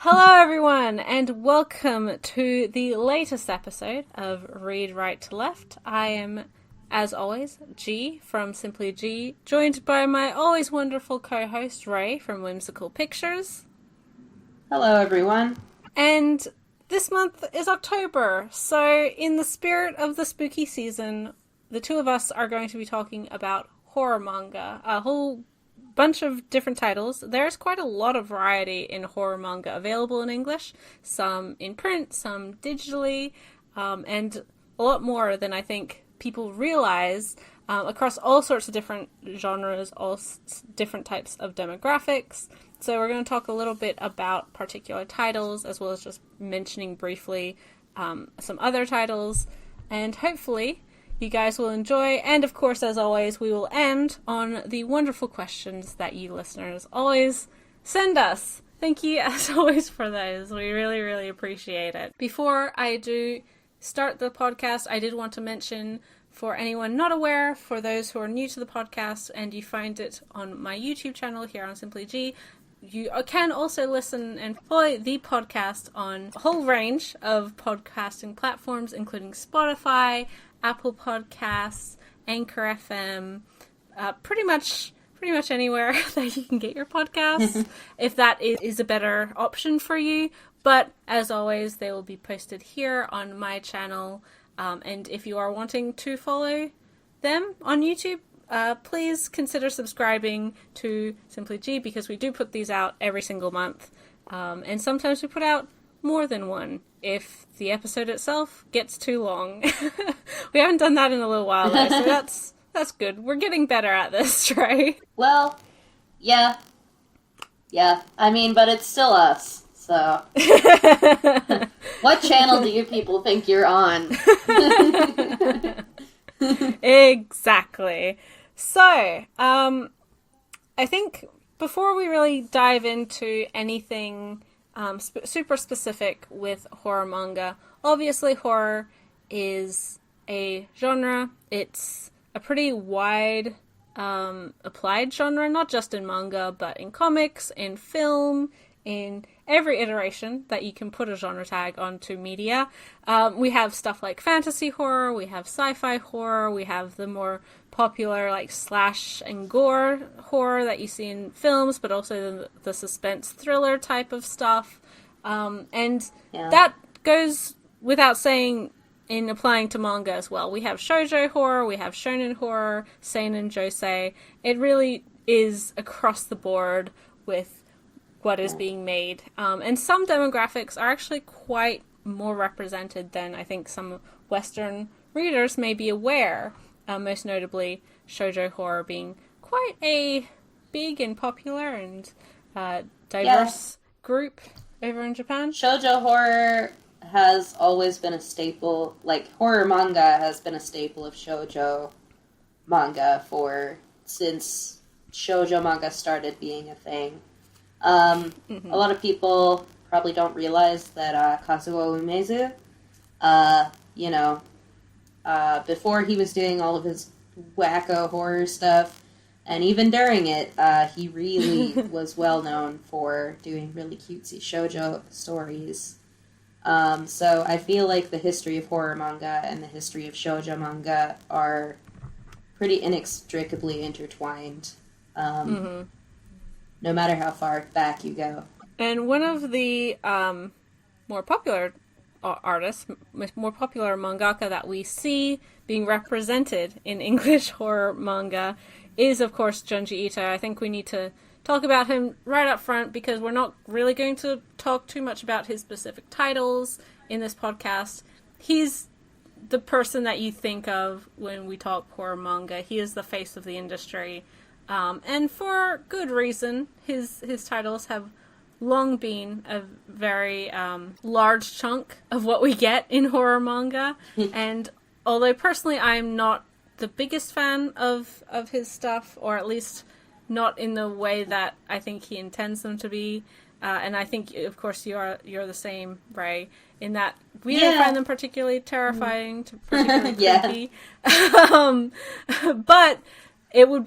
Hello everyone, and welcome to the latest episode of Read Right to Left. I am, as always, G from Simply G, joined by my always wonderful co-host Ray from Whimsical Pictures. Hello everyone. And this month is October, so in the spirit of the spooky season, the two of us are going to be talking about horror manga, a whole bunch of different titles. There's quite a lot of variety in horror manga available in English, some in print, some digitally, and a lot more than I think people realize, across all sorts of different genres, all different types of demographics. So we're going to talk a little bit about particular titles, as well as just mentioning briefly some other titles, and hopefully you guys will enjoy, and of course, as always, we will end on the wonderful questions that you listeners always send us. Thank you, as always, for those. We really, really appreciate it. Before I do start the podcast, I did want to mention, for anyone not aware, for those who are new to the podcast, and you find it on my YouTube channel here on Simply G, you can also listen and follow the podcast on a whole range of podcasting platforms, including Spotify, Apple Podcasts, Anchor FM, pretty much anywhere that you can get your podcasts, if that is a better option for you. But as always, they will be posted here on my channel. And if you are wanting to follow them on YouTube, please consider subscribing to Simply G, because we do put these out every single month. And sometimes we put out more than one if the episode itself gets too long. We haven't done that in a little while though, so that's good. We're getting better at this, right? Well, yeah. I mean, but it's still us, so. What channel do you people think you're on? Exactly. So, I think before we really dive into anything super specific with horror manga, obviously horror is a genre. It's a pretty wide applied genre, not just in manga, but in comics, in film, in every iteration that you can put a genre tag onto media. We have stuff like fantasy horror, we have sci-fi horror, we have the more popular like slash and gore horror that you see in films, but also the suspense thriller type of stuff. That goes without saying in applying to manga as well. We have shoujo horror, we have shonen horror, seinen josei. It really is across the board with what is being made. And some demographics are actually quite more represented than I think some Western readers may be aware. Most notably, shoujo horror being quite a big and popular and diverse group over in Japan. Shoujo horror has always been a staple. Like, horror manga has been a staple of shoujo manga since shoujo manga started being a thing. A lot of people probably don't realize that Kazuo Umezu, before he was doing all of his wacko horror stuff, and even during it, he really was well known for doing really cutesy shoujo stories. So I feel like the history of horror manga and the history of shoujo manga are pretty inextricably intertwined, no matter how far back you go. And one of the more popular artists, more popular mangaka that we see being represented in English horror manga is, of course, Janji Ita. I think we need to talk about him right up front, because we're not really going to talk too much about his specific titles in this podcast. He's the person that you think of when we talk horror manga. He is the face of the industry. And for good reason. His titles have long been a very large chunk of what we get in horror manga. And although personally I'm not the biggest fan of his stuff, or at least not in the way that I think he intends them to be, and I think, of course, you're the same, Ray, in that we don't find them particularly terrifying, particularly creepy. But it would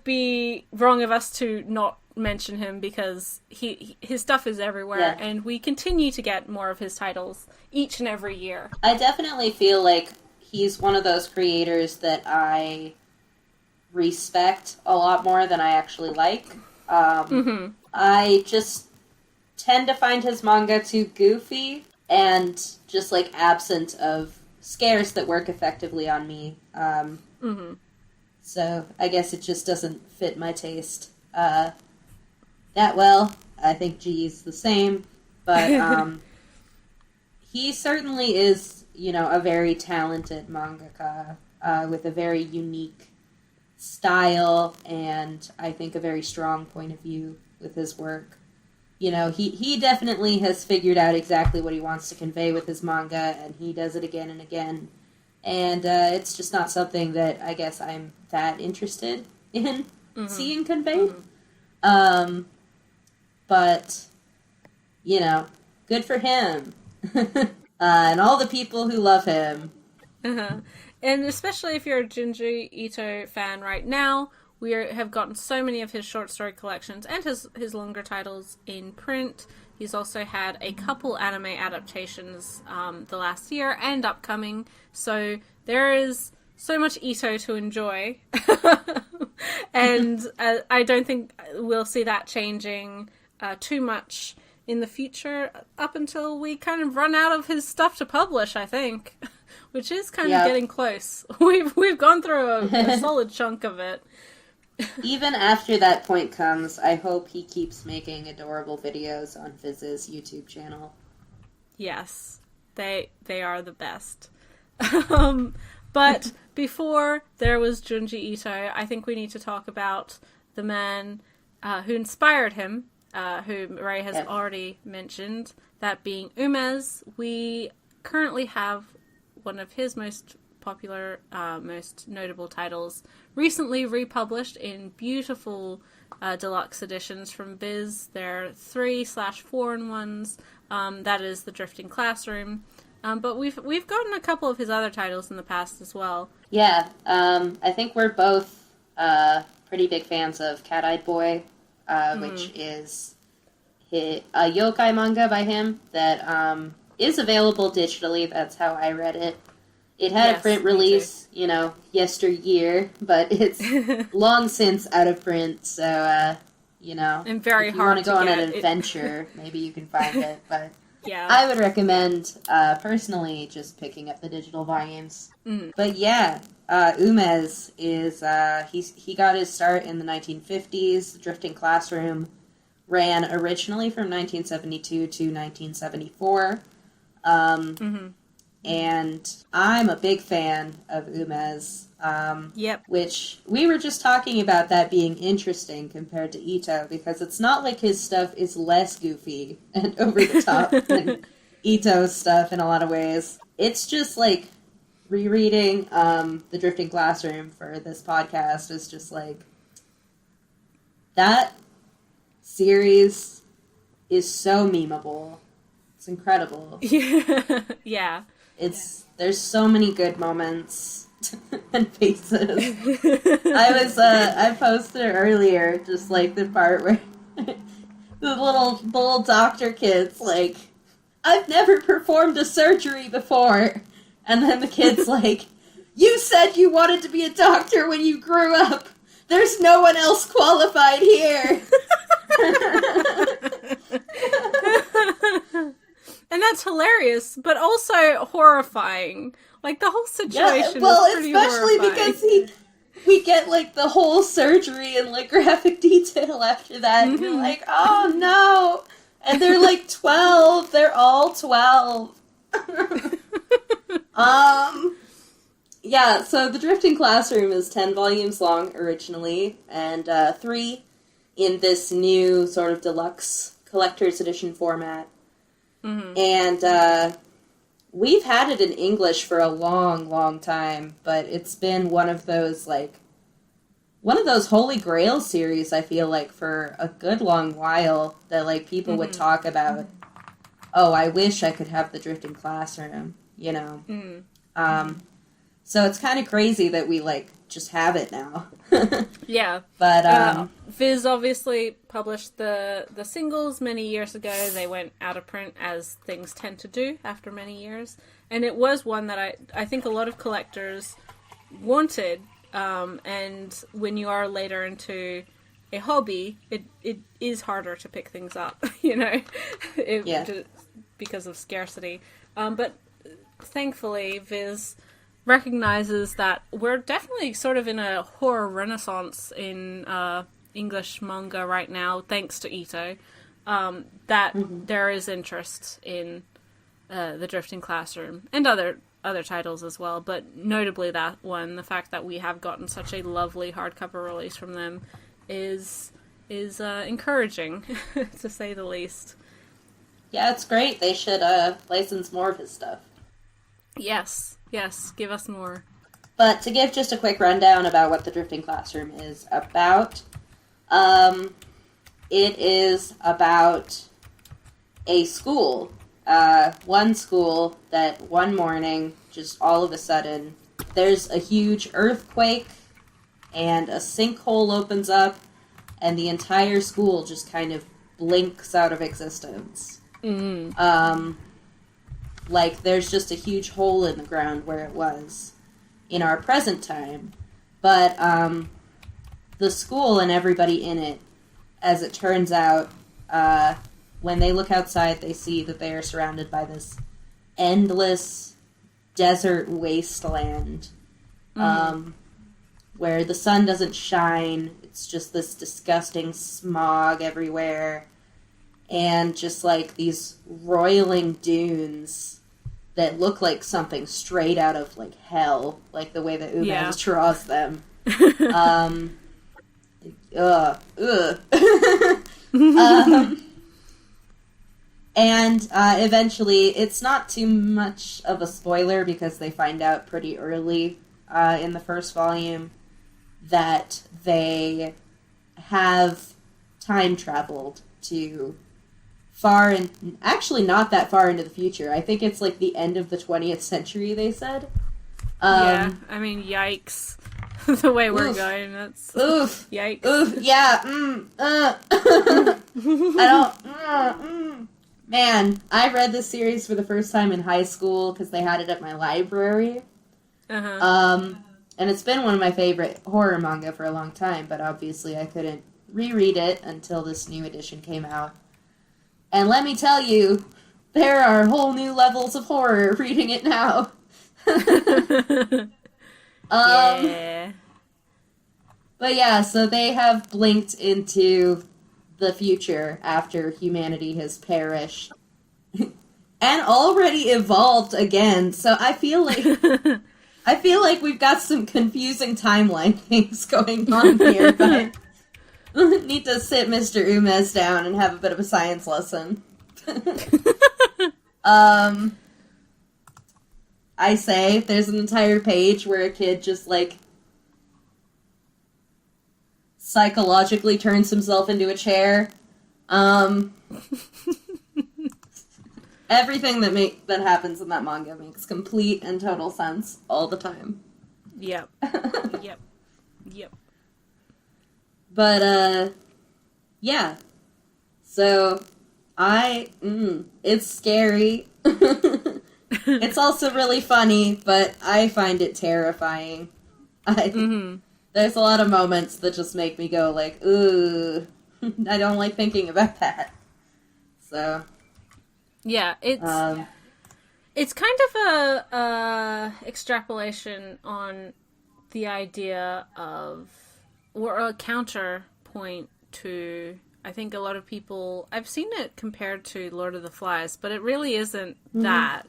be wrong of us to not mention him because his stuff is everywhere, and we continue to get more of his titles each and every year. I definitely feel like he's one of those creators that I respect a lot more than I actually like. I just tend to find his manga too goofy and just, like, absent of scares that work effectively on me. So I guess it just doesn't fit my taste that well. I think G's the same, but he certainly is, you know, a very talented mangaka with a very unique style and I think a very strong point of view with his work. You know, he definitely has figured out exactly what he wants to convey with his manga, and he does it again and again. And it's just not something that I guess I'm that interested in seeing conveyed. But, you know, good for him. And all the people who love him. And especially if you're a Janji Ita fan right now, we have gotten so many of his short story collections and his longer titles in print. He's also had a couple anime adaptations the last year and upcoming. So there is so much Ito to enjoy. And I don't think we'll see that changing too much in the future up until we kind of run out of his stuff to publish, I think. Which is kind of getting close. We've gone through a solid chunk of it. Even after that point comes, I hope he keeps making adorable videos on Fizz's YouTube channel. Yes, they are the best. But before there was Junji Ito, I think we need to talk about the man who inspired him, who Ray has already mentioned, that being Umez. We currently have one of his most popular, most notable titles, recently republished in beautiful deluxe editions from Viz. They're 3/4-in-1s. That is The Drifting Classroom. But we've gotten a couple of his other titles in the past as well. Yeah, I think we're both pretty big fans of Cat-Eyed Boy, which is a yokai manga by him that is available digitally. That's how I read it. It had a print release, you know, yesteryear, but it's long since out of print, so, you know, and very if you hard want to go on an adventure, maybe you can find it, but I would recommend, personally, just picking up the digital volumes. But yeah, Umez is, he got his start in the 1950s. The Drifting Classroom ran originally from 1972 to 1974. And I'm a big fan of Umez, which we were just talking about that being interesting compared to Ito, because it's not like his stuff is less goofy and over the top than Ito's stuff in a lot of ways. It's just like rereading The Drifting Classroom for this podcast is just like, that series is so memeable. It's incredible. Yeah. There's so many good moments and faces. I posted it earlier, just like the part where the little doctor kid's like, I've never performed a surgery before. And then the kid's like, you said you wanted to be a doctor when you grew up. There's no one else qualified here. And that's hilarious, but also horrifying. Like, the whole situation is pretty especially horrifying. because we get, like, the whole surgery in, like, graphic detail after that. And you're like, oh, no. And they're, like, 12. They're all 12. Yeah, so The Drifting Classroom is 10 volumes long originally, and 3 in this new sort of deluxe collector's edition format. And we've had it in English for a long, long time, but it's been one of those Holy Grail series, I feel like, for a good long while, that, like, people would talk about, oh, I wish I could have The Drifting Classroom, you know? So it's kind of crazy that we, like, just have it now. Yeah. But Viz obviously published the singles many years ago. They went out of print, as things tend to do after many years. And it was one that I think a lot of collectors wanted. And when you are later into a hobby, it is harder to pick things up, because of scarcity. But thankfully, Viz recognizes that we're definitely sort of in a horror renaissance in English manga right now, thanks to Ito, that there is interest in The Drifting Classroom and other titles as well, but notably that one, the fact that we have gotten such a lovely hardcover release from them is encouraging, to say the least. Yeah, it's great. They should license more of his stuff. Yes, give us more. But to give just a quick rundown about what The Drifting Classroom is about, it is about a school. One school that one morning, just all of a sudden, there's a huge earthquake, and a sinkhole opens up, and the entire school just kind of blinks out of existence. Like, there's just a huge hole in the ground where it was in our present time. But the school and everybody in it, as it turns out, when they look outside, they see that they are surrounded by this endless desert wasteland, where the sun doesn't shine. It's just this disgusting smog everywhere, and just like these roiling dunes that look like something straight out of like hell, like the way that Umes draws them. And eventually, it's not too much of a spoiler because they find out pretty early in the first volume that they have time traveled to far, and actually not that far into the future. I think it's like the end of the 20th century, they said. Yeah, I mean, yikes. The way we're going, that's... Oof. Yikes. Oof, yeah, I don't... Man, I read this series for the first time in high school because they had it at my library. And it's been one of my favorite horror manga for a long time, but obviously I couldn't reread it until this new edition came out. And let me tell you, there are whole new levels of horror reading it now. Yeah. But yeah, so they have blinked into the future after humanity has perished. And already evolved again, so I feel like we've got some confusing timeline things going on here, but need to sit Mr. Umes down and have a bit of a science lesson. I say there's an entire page where a kid just, like, psychologically turns himself into a chair. Everything that happens in that manga makes complete and total sense all the time. Yep. Yep. But, yeah. So, it's scary. It's also really funny, but I find it terrifying. There's a lot of moments that just make me go, like, ooh, I don't like thinking about that. So... Yeah, it's kind of a extrapolation on the idea of, or a counterpoint to, I think a lot of people, I've seen it compared to Lord of the Flies, but it really isn't that.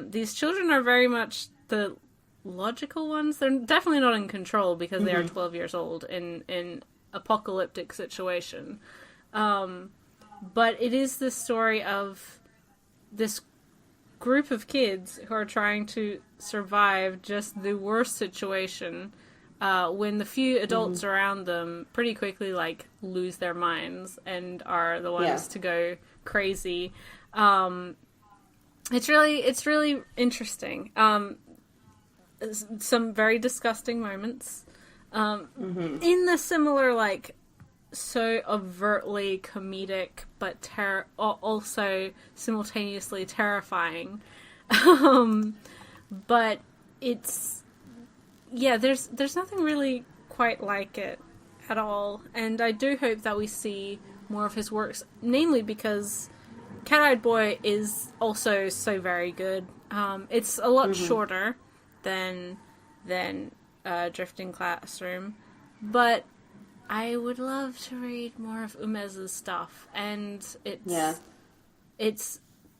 These children are very much the logical ones. They're definitely not in control because they are 12 years old in apocalyptic situation. But it is the story of this group of kids who are trying to survive just the worst situation when the few adults around them pretty quickly, like, lose their minds and are the ones to go crazy. It's really interesting. some very disgusting moments. In the similar, like, so overtly comedic, but also simultaneously terrifying. But it's, yeah, there's nothing really quite like it at all. And I do hope that we see more of his works, namely because Cat-Eyed Boy is also so very good. It's a lot shorter than Drifting Classroom, but I would love to read more of Umezu's stuff, and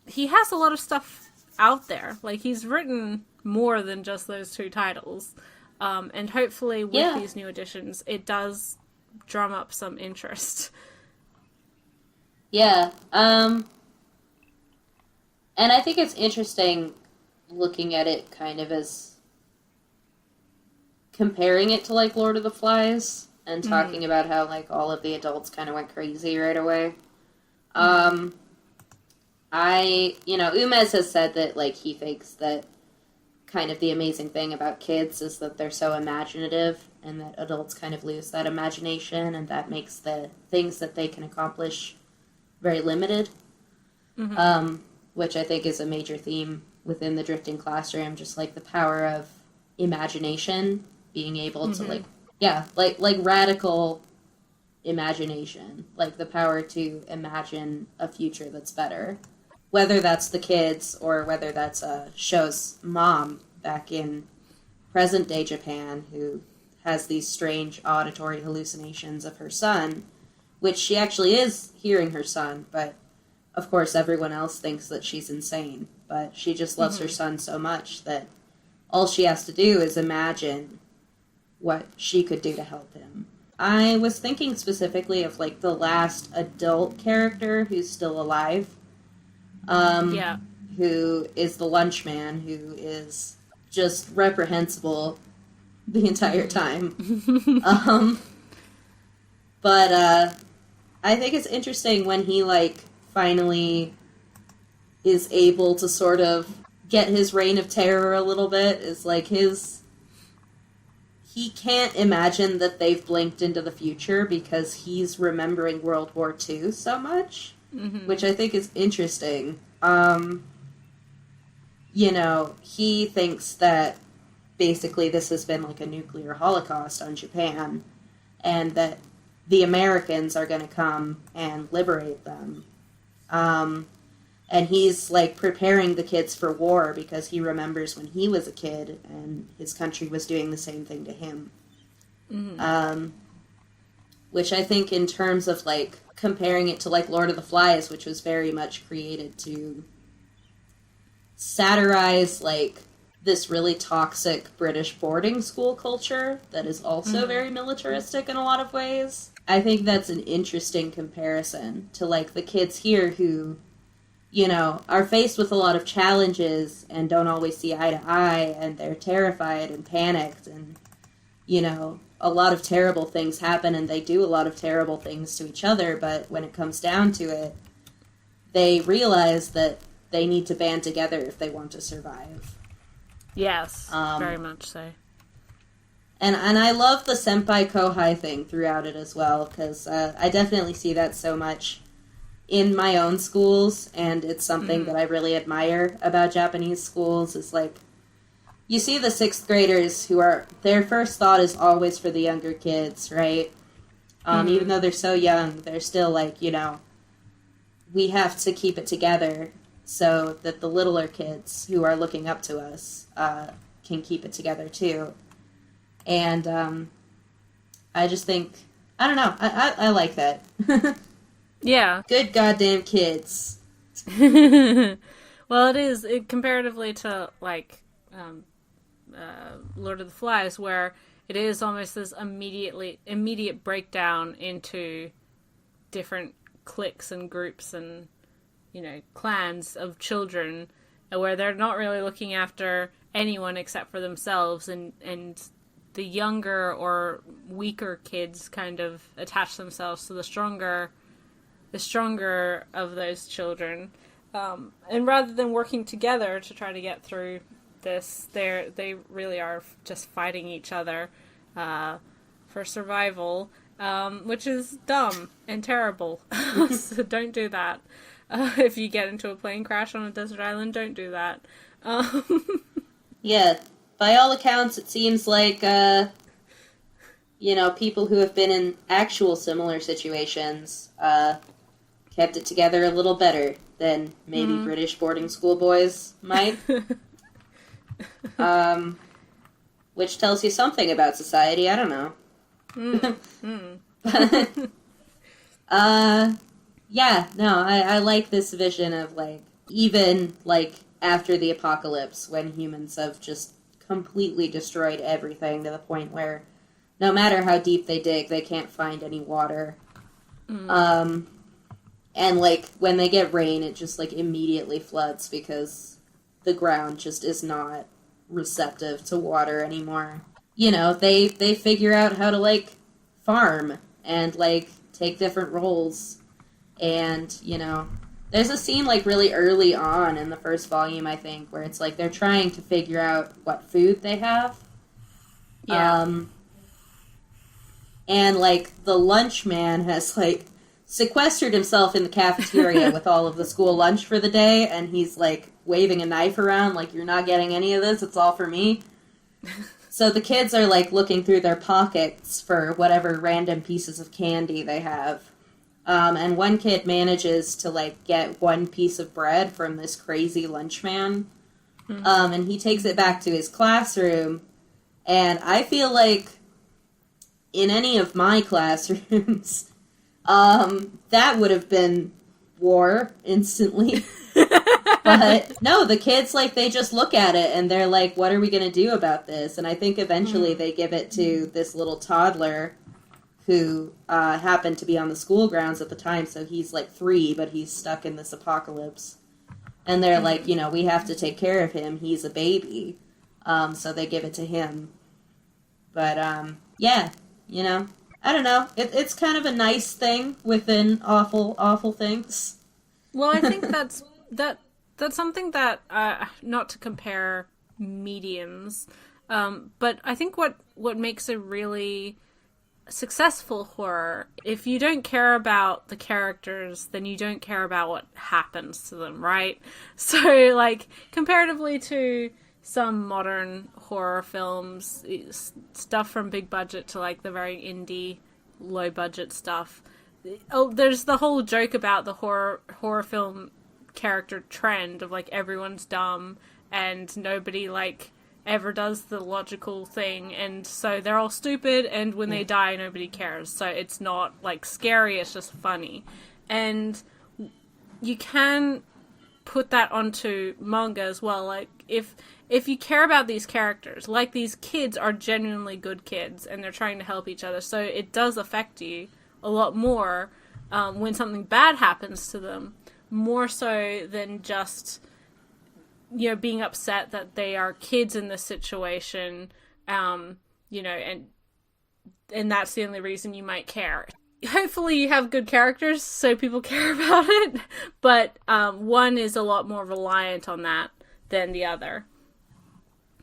he has a lot of stuff out there. Like, he's written more than just those 2 titles, and hopefully with these new editions, it does drum up some interest. Yeah, and I think it's interesting looking at it kind of as comparing it to, like, Lord of the Flies, and talking about how, like, all of the adults kind of went crazy right away. Umez has said that, like, he thinks that kind of the amazing thing about kids is that they're so imaginative, and that adults kind of lose that imagination, and that makes the things that they can accomplish very limited. Which I think is a major theme within the Drifting Classroom, just, like, the power of imagination, being able to, like radical imagination, like the power to imagine a future that's better. Whether that's the kids, or whether that's Sho's mom back in present-day Japan, who has these strange auditory hallucinations of her son, which she actually is hearing her son, but of course everyone else thinks that she's insane. But she just loves her son so much that all she has to do is imagine what she could do to help him. I was thinking specifically of, like, the last adult character who's still alive. Who is the lunchman, who is just reprehensible the entire time. But I think it's interesting when he, like, finally is able to sort of get his reign of terror a little bit, is, like, he can't imagine that they've blinked into the future because he's remembering World War II so much, which I think is interesting. He thinks that basically this has been like a nuclear holocaust on Japan, and that the Americans are going to come and liberate them. And he's, like, preparing the kids for war because he remembers when he was a kid and his country was doing the same thing to him. Which I think, in terms of, like, comparing it to, like, Lord of the Flies, which was very much created to satirize, like, this really toxic British boarding school culture that is also very militaristic in a lot of ways. I think that's an interesting comparison to, like, the kids here who, are faced with a lot of challenges and don't always see eye to eye, and they're terrified and panicked, and, a lot of terrible things happen, and they do a lot of terrible things to each other, but when it comes down to it, they realize that they need to band together if they want to survive. Yes, very much so. And I love the senpai-kohai thing throughout it as well, because I definitely see that so much in my own schools, and it's something that I really admire about Japanese schools, is, like, you see the 6th graders who their first thought is always for the younger kids, right? Even though they're so young, they're still, like, we have to keep it together so that the littler kids who are looking up to us can keep it together too. And I just think, I don't know, I like that. Yeah. Good goddamn kids. Well, it is, comparatively to, like, Lord of the Flies, where it is almost this immediate breakdown into different cliques and groups and, clans of children, where they're not really looking after anyone except for themselves, and the younger or weaker kids kind of attach themselves to the stronger of those children, and rather than working together to try to get through this. They really are just fighting each other for survival, which is dumb and terrible. So don't do that. If you get into a plane crash on a desert island, don't do that. Yeah, by all accounts, it seems like, people who have been in actual similar situations kept it together a little better than maybe British boarding school boys might. Which tells you something about society, I don't know. Yeah, no, I like this vision of, like, even, like, after the apocalypse, when humans have just completely destroyed everything to the point where no matter how deep they dig, they can't find any water. And, like, when they get rain, it just, like, immediately floods because the ground just is not receptive to water anymore. You know, they figure out how to, like, farm and, like, take different roles. And, you know, there's a scene, like, really early on in the first volume, I think, where it's, like, they're trying to figure out what food they have. Yeah. And, like, the lunch man has, like, sequestered himself in the cafeteria with all of the school lunch for the day, and he's, like, waving a knife around, like, you're not getting any of this, it's all for me. So the kids are, like, looking through their pockets for whatever random pieces of candy they have. And one kid manages to, like, get one piece of bread from this crazy lunch man. And he takes it back to his classroom. And I feel like in any of my classrooms, that would have been war instantly. But no, the kids, like, they just look at it and they're like, what are we going to do about this? And I think eventually they give it to this little toddler who happened to be on the school grounds at the time, so he's, like, 3, but he's stuck in this apocalypse. And they're like, you know, we have to take care of him, he's a baby. So they give it to him. But, yeah, you know, I don't know. It's kind of a nice thing within awful, awful things. Well, I think that's something that, not to compare mediums, but I think what makes a really successful horror, if you don't care about the characters, then you don't care about what happens to them, right? So, like, comparatively to some modern horror films, stuff from big budget to, like, the very indie, low budget stuff, there's the whole joke about the horror film character trend of, like, everyone's dumb and nobody, like, ever does the logical thing, and so they're all stupid, and when they die, nobody cares. So it's not, like, scary, it's just funny. And you can put that onto manga as well. Like, if you care about these characters, like, these kids are genuinely good kids, and they're trying to help each other, so it does affect you a lot more when something bad happens to them, more so than just, you know, being upset that they are kids in this situation, you know, and that's the only reason you might care. Hopefully you have good characters so people care about it, but one is a lot more reliant on that than the other.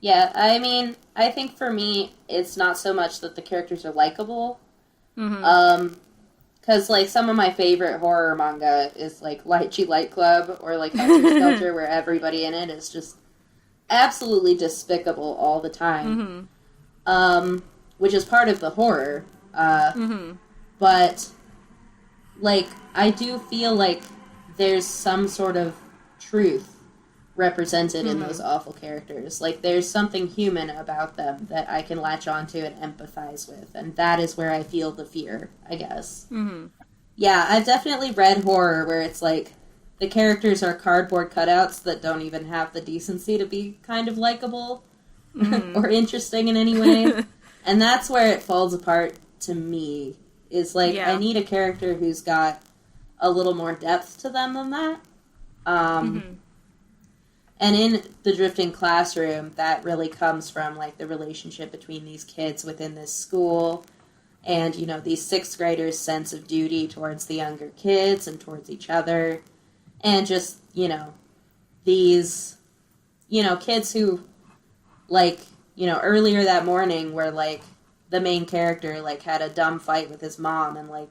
Yeah, I mean, I think for me, it's not so much that the characters are likable, because, like, some of my favorite horror manga is, like, Lychee Light Club or, like, Helter Skelter, where everybody in it is just absolutely despicable all the time. Which is part of the horror. But, like, I do feel like there's some sort of truth represented in those awful characters. Like, there's something human about them that I can latch onto and empathize with, and that is where I feel the fear, I guess. Yeah, I've definitely read horror where it's like, the characters are cardboard cutouts that don't even have the decency to be kind of likable or interesting in any way. And that's where it falls apart to me, is like, I need a character who's got a little more depth to them than that. And in The Drifting Classroom, that really comes from, like, the relationship between these kids within this school and, you know, these 6th graders' sense of duty towards the younger kids and towards each other. And just, you know, these, you know, kids who like, you know, earlier that morning where, like, the main character, like, had a dumb fight with his mom and, like,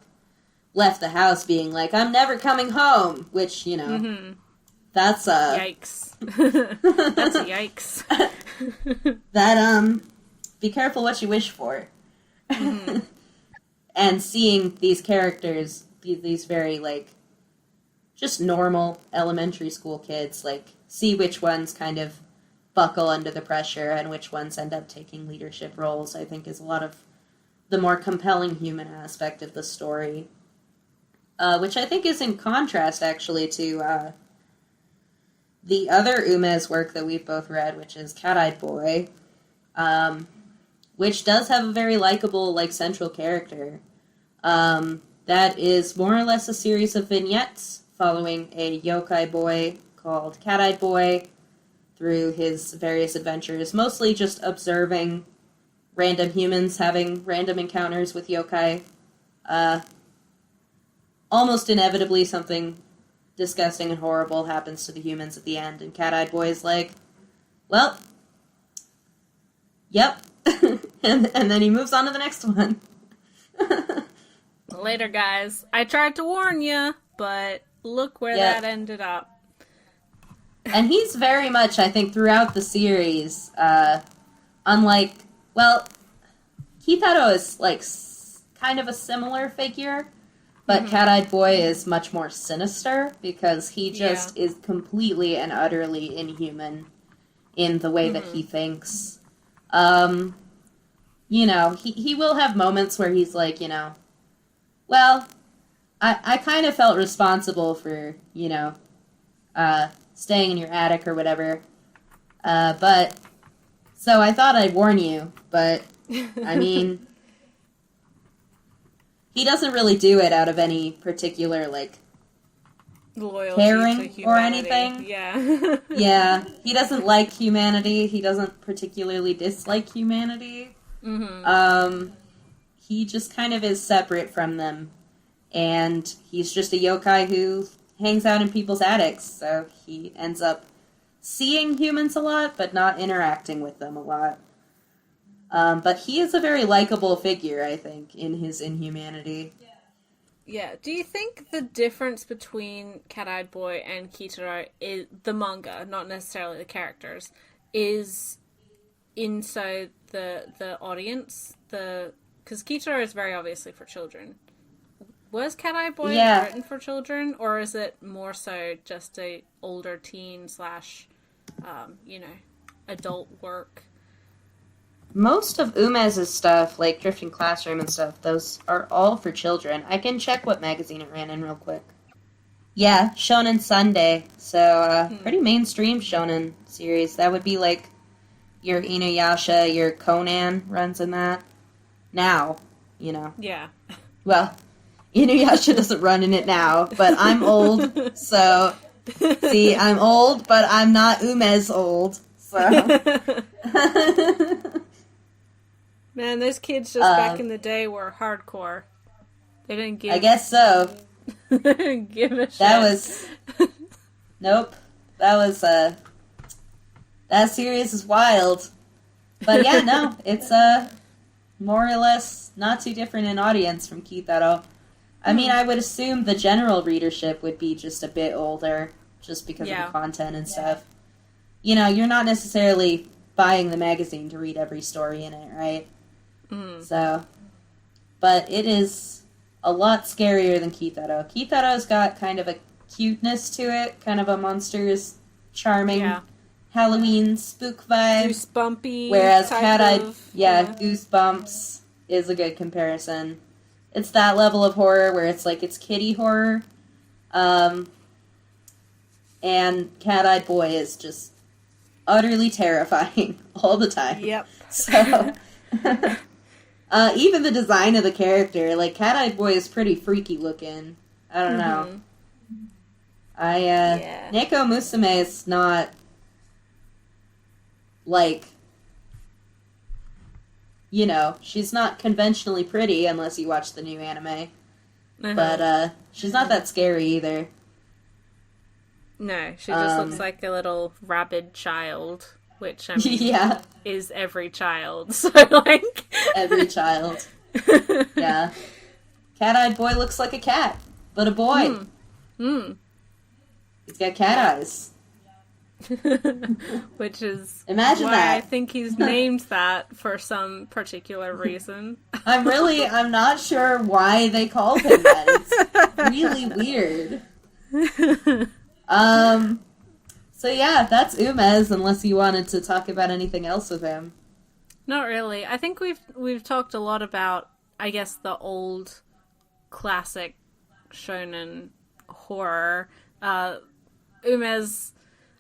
left the house being like, I'm never coming home, which, you know, that's yikes. That's a yikes. That, be careful what you wish for. And seeing these characters, these very, like, just normal elementary school kids, like, see which ones kind of buckle under the pressure and which ones end up taking leadership roles, I think is a lot of the more compelling human aspect of the story. Which I think is in contrast, actually, to the other Ume's work that we've both read, which is Cat-Eyed Boy, which does have a very likable, like, central character. That is more or less a series of vignettes following a yokai boy called Cat-Eyed Boy through his various adventures, mostly just observing random humans having random encounters with yokai. Almost inevitably, something disgusting and horrible happens to the humans at the end, and Cat-Eyed Boy is like, well, yep. and then he moves on to the next one. Later, guys. I tried to warn you, but look where that ended up. And he's very much, I think, throughout the series, unlike, well, Kitaro is, like, kind of a similar figure, but Cat-Eyed Boy is much more sinister, because he just is completely and utterly inhuman in the way that he thinks. You know, he will have moments where he's like, you know, well, I kind of felt responsible for, you know, staying in your attic or whatever, but, so I thought I'd warn you, but, I mean, he doesn't really do it out of any particular, like, loyalty caring or anything. Yeah. Yeah, he doesn't like humanity, he doesn't particularly dislike humanity. He just kind of is separate from them, and he's just a yokai who hangs out in people's attics, so he ends up seeing humans a lot, but not interacting with them a lot. But he is a very likable figure, I think, in his inhumanity. Yeah. Do you think the difference between Cat-Eyed Boy and Kitaro is the manga, not necessarily the characters, is inside the audience? Because Kitaro is very obviously for children. Was Cat-Eyed Boy written for children, or is it more so just a older teen / you know, adult work? Most of Ume's stuff, like Drifting Classroom and stuff, those are all for children. I can check what magazine it ran in real quick. Yeah, Shonen Sunday. So, pretty mainstream shonen series. That would be like your Inuyasha, your Conan runs in that. Now, you know. Yeah. Well, Inuyasha doesn't run in it now, but I'm old, so... See, I'm old, but I'm not Ume's old, so... Man, those kids just back in the day were hardcore. They didn't give... I guess so. They didn't give a shit. That was... Nope. That was, That series is wild. But yeah, no, it's, more or less not too different in audience from Kitaro. I mean, I would assume the general readership would be just a bit older, just because of the content and stuff. You know, you're not necessarily buying the magazine to read every story in it, right? So, but it is a lot scarier than Kitaro. Kitaro's got kind of a cuteness to it, kind of a monsters, charming Halloween spook vibe. Goosebumpy. Whereas Cat-Eyed, Goosebumps is a good comparison. It's that level of horror where it's like, it's kiddie horror. And Cat-Eyed Boy is just utterly terrifying all the time. Yep. So, even the design of the character, like, Cat-Eyed Boy is pretty freaky looking. I don't know. Neko Musume is not, like, you know, she's not conventionally pretty unless you watch the new anime. But, she's not that scary either. No, she just looks like a little rabid child which, I mean, Yeah. is every child. So, like... Every child. Yeah. Cat-eyed boy looks like a cat, but a boy. He's got cat eyes. Which is Imagine why that. I think he's named that for some particular reason. I'm not sure why they called him that. It's really weird. So yeah, that's Umez, unless you wanted to talk about anything else with him. Not really. I think we've talked a lot about, I guess, the old classic shonen horror. Umez,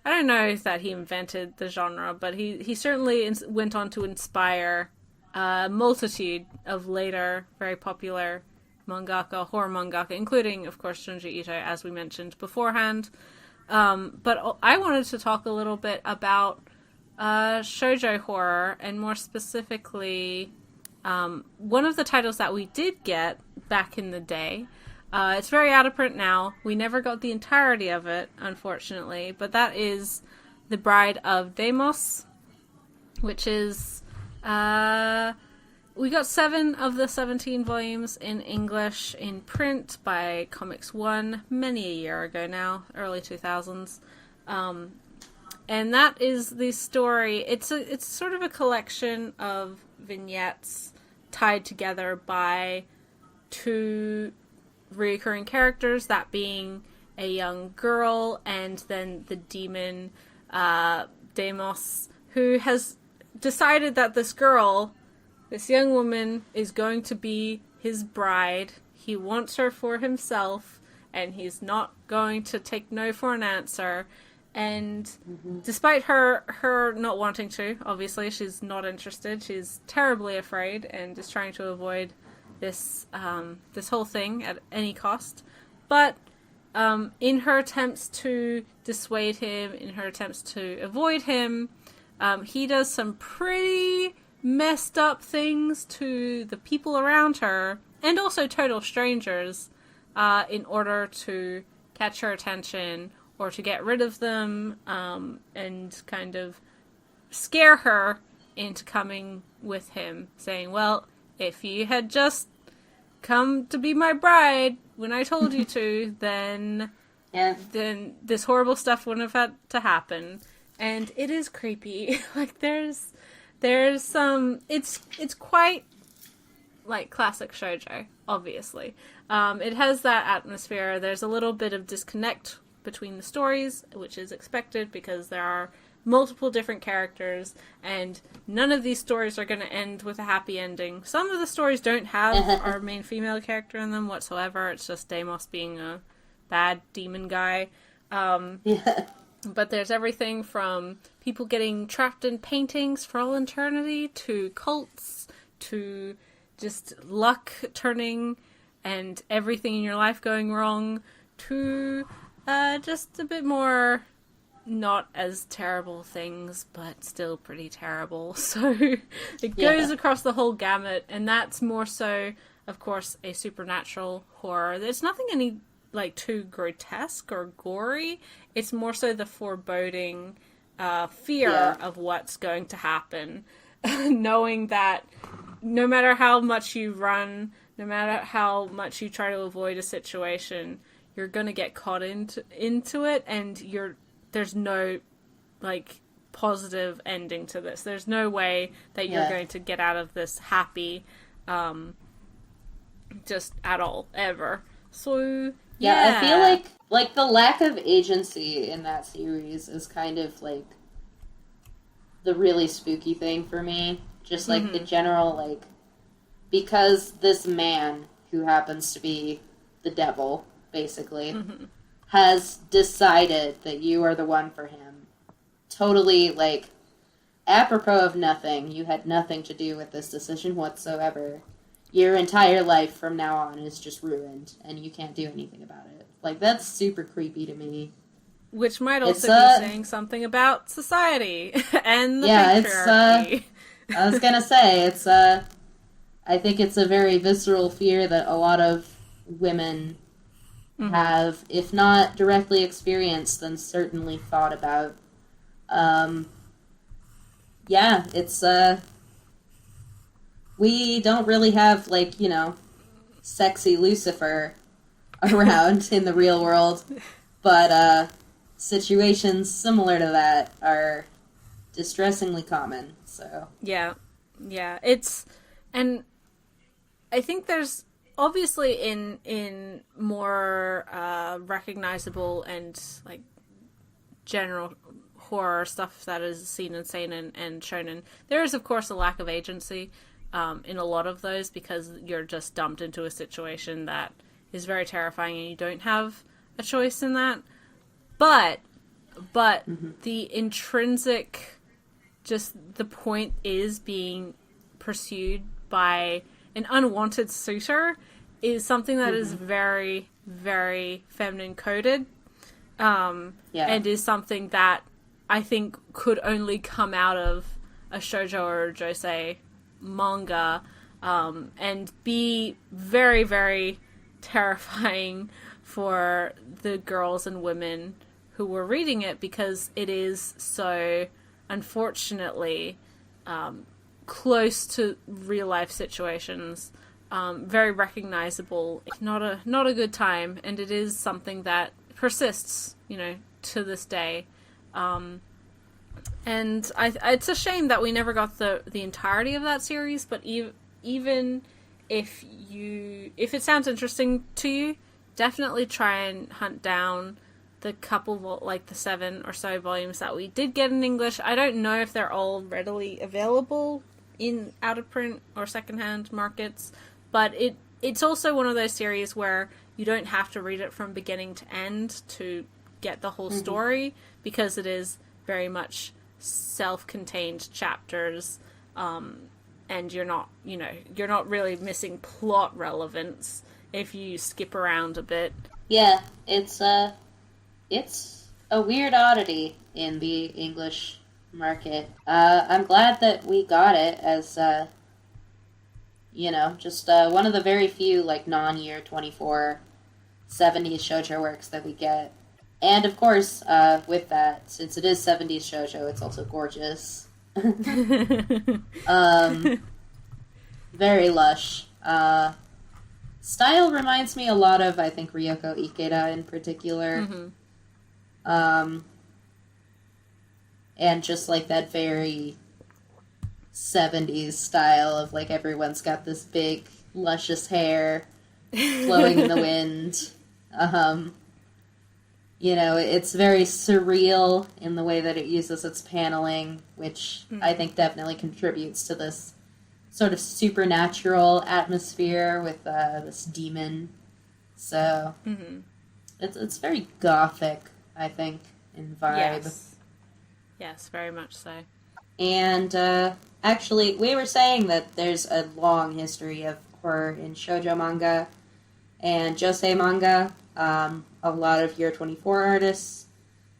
I don't know that he invented the genre, but he certainly went on to inspire a multitude of later very popular horror mangaka, including, of course, Janji Ita, as we mentioned beforehand. But I wanted to talk a little bit about shoujo horror, and more specifically, one of the titles that we did get back in the day. It's very out of print now. We never got the entirety of it, unfortunately, but that is The Bride of Deimos, which is, we got 7 of the 17 volumes in English in print by Comics One many a year ago now, early 2000s. And that is the story. It's sort of a collection of vignettes tied together by 2 recurring characters, that being a young girl and then the demon Deimos, who has decided that this young woman, is going to be his bride. He wants her for himself, and he's not going to take no for an answer. And despite her not wanting to, obviously, she's not interested. She's terribly afraid and is trying to avoid this whole thing at any cost. But in her attempts to dissuade him, in her attempts to avoid him, he does some pretty messed up things to the people around her, and also total strangers, in order to catch her attention or to get rid of them, and kind of scare her into coming with him, saying, well, if you had just come to be my bride when I told you to, then this horrible stuff wouldn't have had to happen. And it is creepy. Like, there's some, it's quite like classic shoujo, obviously. It has that atmosphere. There's a little bit of disconnect between the stories, which is expected because there are multiple different characters, and none of these stories are going to end with a happy ending. Some of the stories don't have our main female character in them whatsoever. It's just Deimos being a bad demon guy. But there's everything from people getting trapped in paintings for all eternity, to cults, to just luck turning and everything in your life going wrong, to just a bit more not as terrible things, but still pretty terrible. So it goes across the whole gamut, and that's more so, of course, a supernatural horror. There's nothing any too grotesque or gory. It's more so the foreboding fear of what's going to happen, knowing that no matter how much you run, no matter how much you try to avoid a situation, you're going to get caught into it, and there's no positive ending to this. There's no way that you're going to get out of this happy, just at all, ever. So I feel like the lack of agency in that series is kind of the really spooky thing for me. Just the general because this man, who happens to be the devil, basically, has decided that you are the one for him. Totally, apropos of nothing. You had nothing to do with this decision whatsoever. Your entire life from now on is just ruined, and you can't do anything about it. That's super creepy to me. Which might also be saying something about society and the patriarchy. I was gonna say, I think it's a very visceral fear that a lot of women have, if not directly experienced, then certainly thought about. Yeah, it's, we don't really have, like, sexy Lucifer around in the real world, but, situations similar to that are distressingly common, so. Yeah. Yeah. And I think there's, obviously in more, recognizable and, like, general horror stuff that is seen in seinen and shonen, there is of course a lack of agency in a lot of those, because you're just dumped into a situation that is very terrifying and you don't have a choice in that. But the intrinsic, just the point is being pursued by an unwanted suitor is something that is very, very feminine coded. And is something that I think could only come out of a shoujo or a josei manga, and be very, very terrifying for the girls and women who were reading it, because it is so, unfortunately, close to real life situations, very recognizable. Not a good time, and it is something that persists, to this day. And it's a shame that we never got the entirety of that series, but even if it sounds interesting to you, definitely try and hunt down the couple, like the 7 or so volumes that we did get in English. I don't know if they're all readily available in out of print or secondhand markets, but it's also one of those series where you don't have to read it from beginning to end to get the whole story, because it is very much self-contained chapters, and you're not really missing plot relevance if you skip around a bit. Yeah, it's a weird oddity in the English market. I'm glad that we got it as, just one of the very few, like, non-year 24 70s shoujo works that we get. And, of course, with that, since it is 70s shoujo, it's also gorgeous. Very lush. Style reminds me a lot of, I think, Ryoko Ikeda in particular. And just, like, that very 70s style of, like, everyone's got this big, luscious hair flowing in the wind. It's very surreal in the way that it uses its paneling, which I think definitely contributes to this sort of supernatural atmosphere with this demon. So it's very gothic, I think, in vibe. Yes, very much so. And actually, we were saying that there's a long history of horror in shoujo manga and josei manga. A lot of Year 24 artists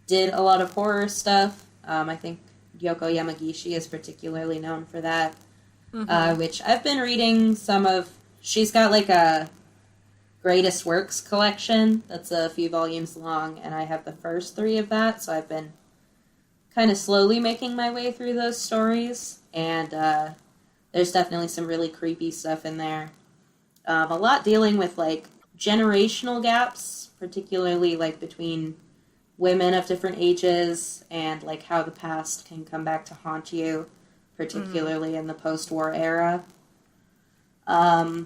did a lot of horror stuff. I think Yoko Yamagishi is particularly known for that, which I've been reading some of. She's got like a greatest works collection that's a few volumes long, and I have the first 3 of that, so I've been kind of slowly making my way through those stories, and there's definitely some really creepy stuff in there. A lot dealing with, like, generational gaps, particularly, like, between women of different ages, and, like, how the past can come back to haunt you, particularly in the post-war era. But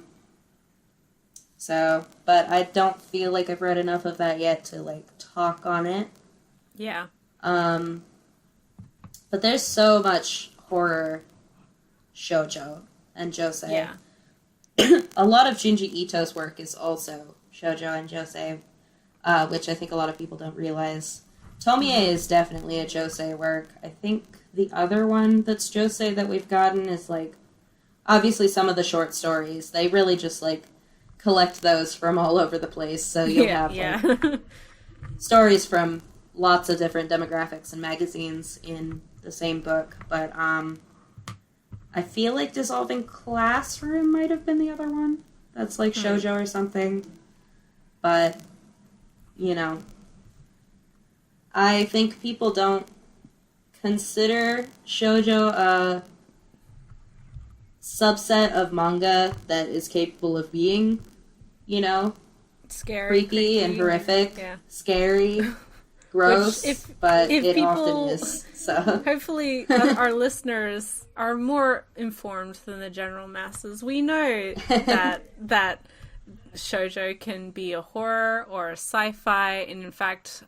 I don't feel like I've read enough of that yet to, like, talk on it. Yeah. But there's so much horror shoujo and josei. Yeah. A lot of Janji Ito's work is also shoujo and josei, which I think a lot of people don't realize. Tomie is definitely a josei work. I think the other one that's josei that we've gotten is, like, obviously some of the short stories. They really just, like, collect those from all over the place, so you'll have, like, stories from lots of different demographics and magazines in the same book. But, I feel like Dissolving Classroom might have been the other one. That's, like, shoujo or something. But, I think people don't consider shoujo a subset of manga that is capable of being, you know, scary, creepy and horrific, yeah. scary, gross, but it people, often is. So hopefully our listeners are more informed than the general masses. We know that shoujo can be a horror or a sci-fi, and in fact,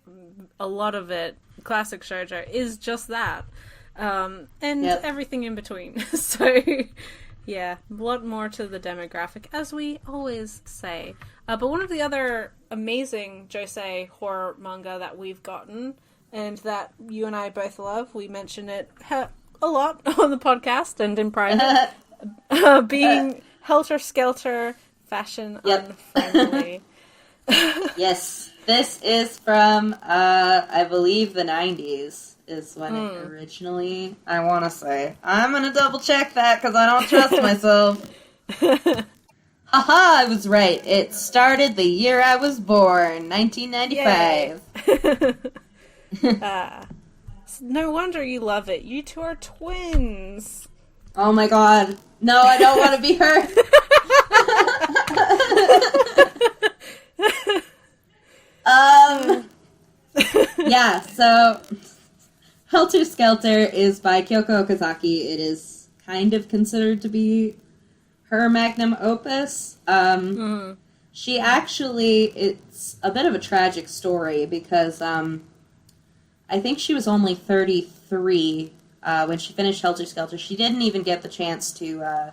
a lot of it, classic shoujo, is just that, and everything in between. So, yeah, a lot more to the demographic, as we always say. But one of the other amazing josei horror manga that we've gotten, and that you and I both love, we mention it a lot on the podcast and in private, being Helter Skelter, fashion unfriendly. Yes, this is from, I believe, the 90s is when it originally, I want to say. I'm going to double check that because I don't trust myself. Haha, I was right. It started the year I was born, 1995. No wonder you love it. You two are twins. Oh my god. No, I don't want to be her. Yeah, so Helter Skelter is by Kyoko Okazaki. It is kind of considered to be her magnum opus. She actually, it's a bit of a tragic story because I think she was only 33 when she finished Helter Skelter. She didn't even get the chance to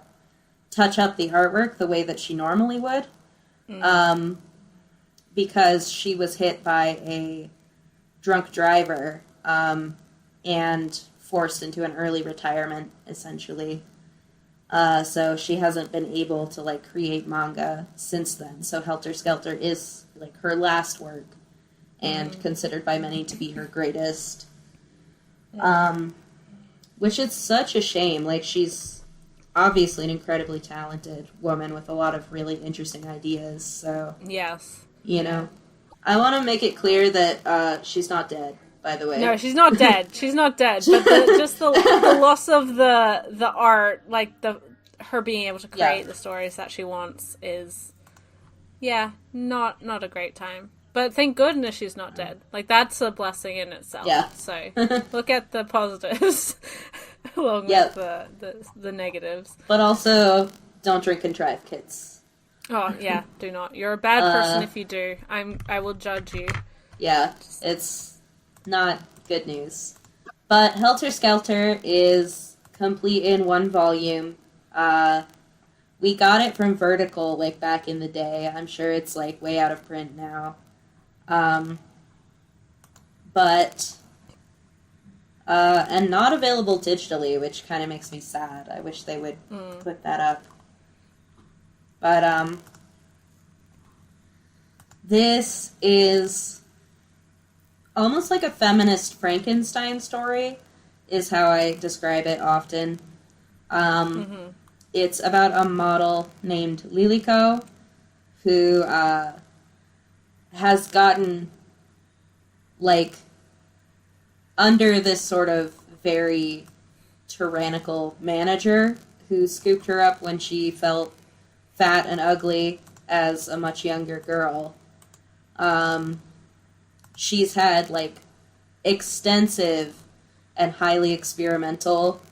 touch up the artwork the way that she normally would. Because she was hit by a drunk driver and forced into an early retirement, essentially. So she hasn't been able to, like, create manga since then. So Helter Skelter is, like, her last work and considered by many to be her greatest. Which is such a shame. Like, she's obviously an incredibly talented woman with a lot of really interesting ideas, so... Yes. You know, I want to make it clear that she's not dead, by the way. No, she's not dead. She's not dead. But just the loss of the art, like her being able to create the stories that she wants is, not a great time. But thank goodness she's not dead. Like, that's a blessing in itself. Yeah. So look at the positives along with the negatives. But also, don't drink and drive, kids. Oh, yeah, do not. You're a bad person if you do. I will judge you. Yeah, it's not good news. But Helter Skelter is complete in one volume. We got it from Vertical, like, back in the day. I'm sure it's, like, way out of print now. But and not available digitally, which kind of makes me sad. I wish they would put that up. But, this is almost like a feminist Frankenstein story, is how I describe it often. It's about a model named Liliko, who, has gotten, like, under this sort of very tyrannical manager who scooped her up when she felt fat and ugly as a much younger girl. She's had, like, extensive and highly experimental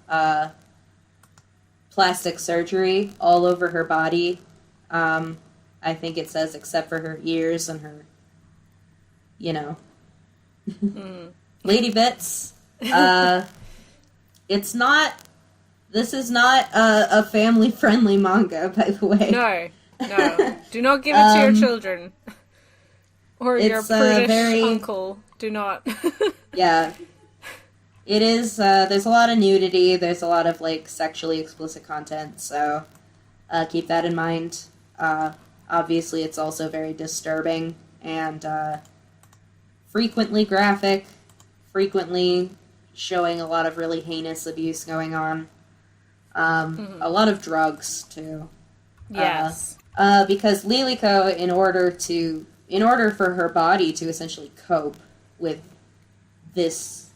plastic surgery all over her body. I think it says except for her ears and her, you know, lady bits. This is not a family-friendly manga, by the way. No. Do not give it to your children. Or your prudish uncle. Do not. Yeah. It is, there's a lot of nudity, there's a lot of, like, sexually explicit content, so keep that in mind. Obviously, it's also very disturbing and frequently graphic, frequently showing a lot of really heinous abuse going on. A lot of drugs, too. Yes. Because Liliko, in order for her body to essentially cope with this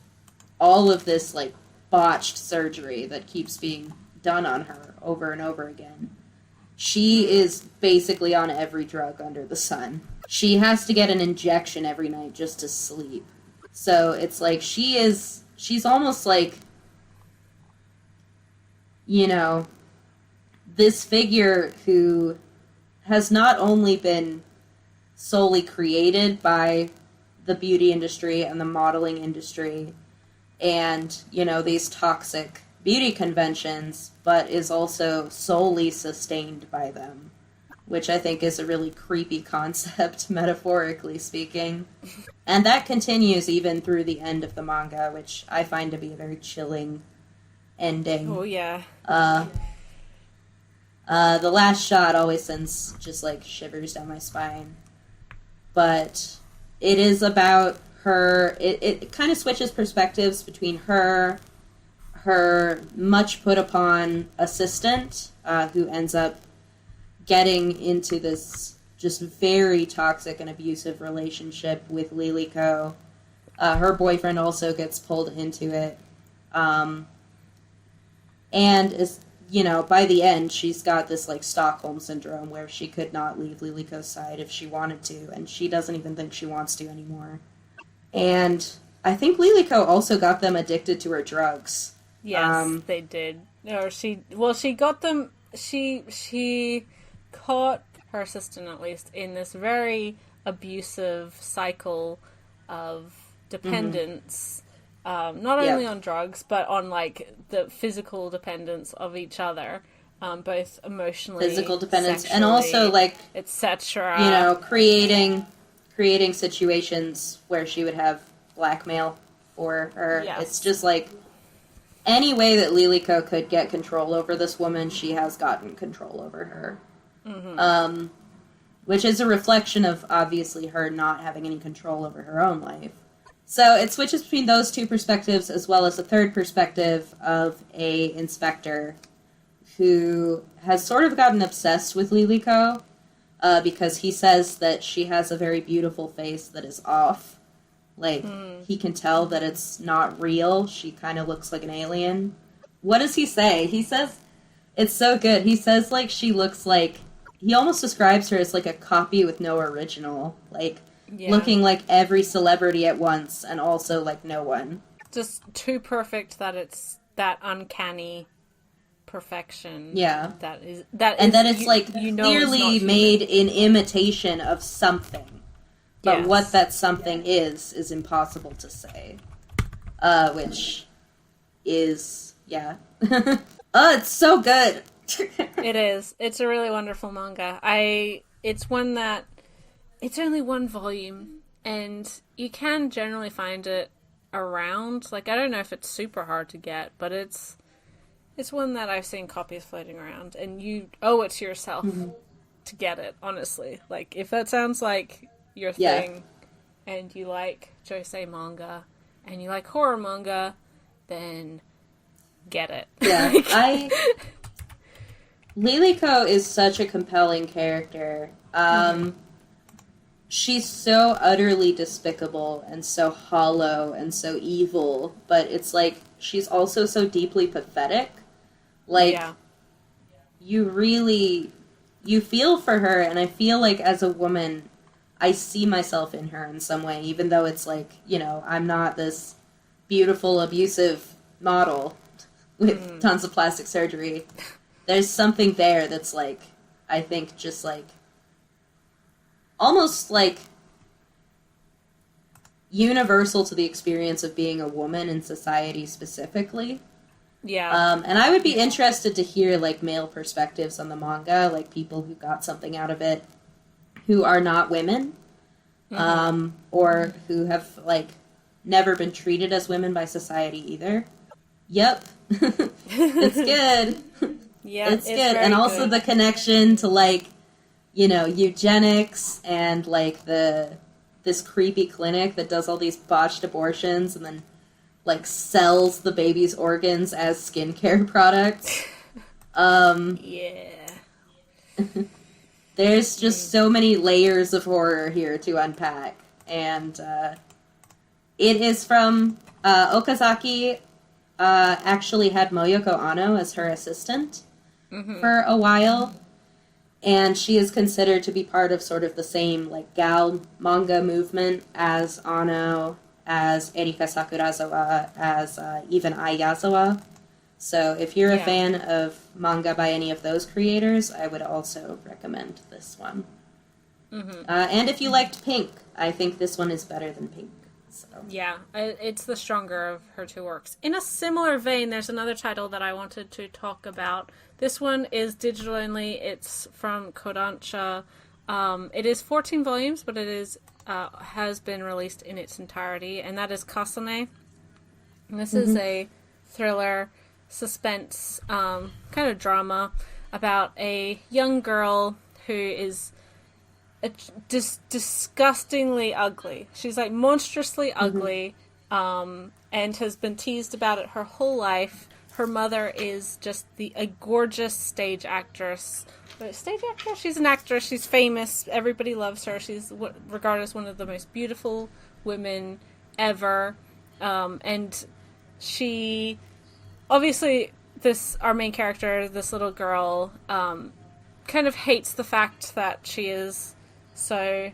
all of this, like, botched surgery that keeps being done on her over and over again. She is basically on every drug under the sun. She has to get an injection every night just to sleep. So it's like she's almost like, you know, this figure who has not only been solely created by the beauty industry and the modeling industry and, you know, these toxic beauty conventions, but is also solely sustained by them, which I think is a really creepy concept, metaphorically speaking. And that continues even through the end of the manga, which I find to be a very chilling ending. Oh, yeah. The last shot always sends just, like, shivers down my spine. But it is about her... It kind of switches perspectives between her much put-upon assistant, who ends up getting into this just very toxic and abusive relationship with Liliko. Her boyfriend also gets pulled into it. And is, you know, by the end, she's got this, like, Stockholm syndrome where she could not leave Liliko's side if she wanted to, and she doesn't even think she wants to anymore. And I think Liliko also got them addicted to her drugs. Yes, they did. Or she got them, she caught her assistant, at least, in this very abusive cycle of dependence, not only on drugs, but on, like, the physical dependence of each other, both emotionally, physical dependence, sexually, and also, like, etc. You know, creating situations where she would have blackmail for her. Yes. It's just, like, any way that Liliko could get control over this woman, she has gotten control over her. Mm-hmm. Which is a reflection of, obviously, her not having any control over her own life. So it switches between those two perspectives, as well as a third perspective of a inspector who has sort of gotten obsessed with Liliko, because he says that she has a very beautiful face that is off. Like, he can tell that it's not real. She kind of looks like an alien. What does he say? He says, it's so good. He says, like, she looks like, he almost describes her as, like, a copy with no original. Like, looking like every celebrity at once, and also, like, no one. Just too perfect that it's that uncanny perfection. Yeah. That is, it's, like, you know, clearly it's not made in imitation of something. But what that something is impossible to say. Which is, yeah. Oh, it's so good! It is. It's a really wonderful manga. It's one that, it's only one volume, and you can generally find it around. Like, I don't know if it's super hard to get, but it's one that I've seen copies floating around, and you owe it to yourself to get it, honestly. Like, if that sounds like your thing, and you like josei manga, and you like horror manga, then get it. Yeah, Liliko is such a compelling character. She's so utterly despicable, and so hollow, and so evil, but it's like, she's also so deeply pathetic. Like, you feel for her, and I feel like as a woman, I see myself in her in some way, even though it's like, you know, I'm not this beautiful, abusive model with tons of plastic surgery. There's something there that's, like, I think just, like, almost, like, universal to the experience of being a woman in society specifically. Yeah. And I would be interested to hear, like, male perspectives on the manga, like, people who got something out of it, who are not women, or who have, like, never been treated as women by society either. Yep. It's good. Yeah, it's good. And also the connection to, like, you know, eugenics and, like, this creepy clinic that does all these botched abortions and then, like, sells the baby's organs as skincare products. Yeah. There's just so many layers of horror here to unpack. And it is from Okazaki actually had Moyoko Ano as her assistant for a while, and she is considered to be part of sort of the same like gal manga movement as Ano, as Erika Sakurazawa, as even Ai Yazawa. So if you're a fan of manga by any of those creators, I would also recommend this one. And if you liked Pink, I think this one is better than Pink. So. Yeah, it's the stronger of her two works. In a similar vein, there's another title that I wanted to talk about. This one is digital only. It's from Kodansha. It is 14 volumes, but it is has been released in its entirety, and that is Kasane. And this is a thriller, suspense, kind of drama about a young girl who is disgustingly ugly. She's like monstrously ugly, and has been teased about it her whole life. Her mother is just a gorgeous stage actress. Stage actress? She's an actress. She's famous. Everybody loves her. She's regarded as one of the most beautiful women ever. And she, obviously, our main character, this little girl, kind of hates the fact that she is so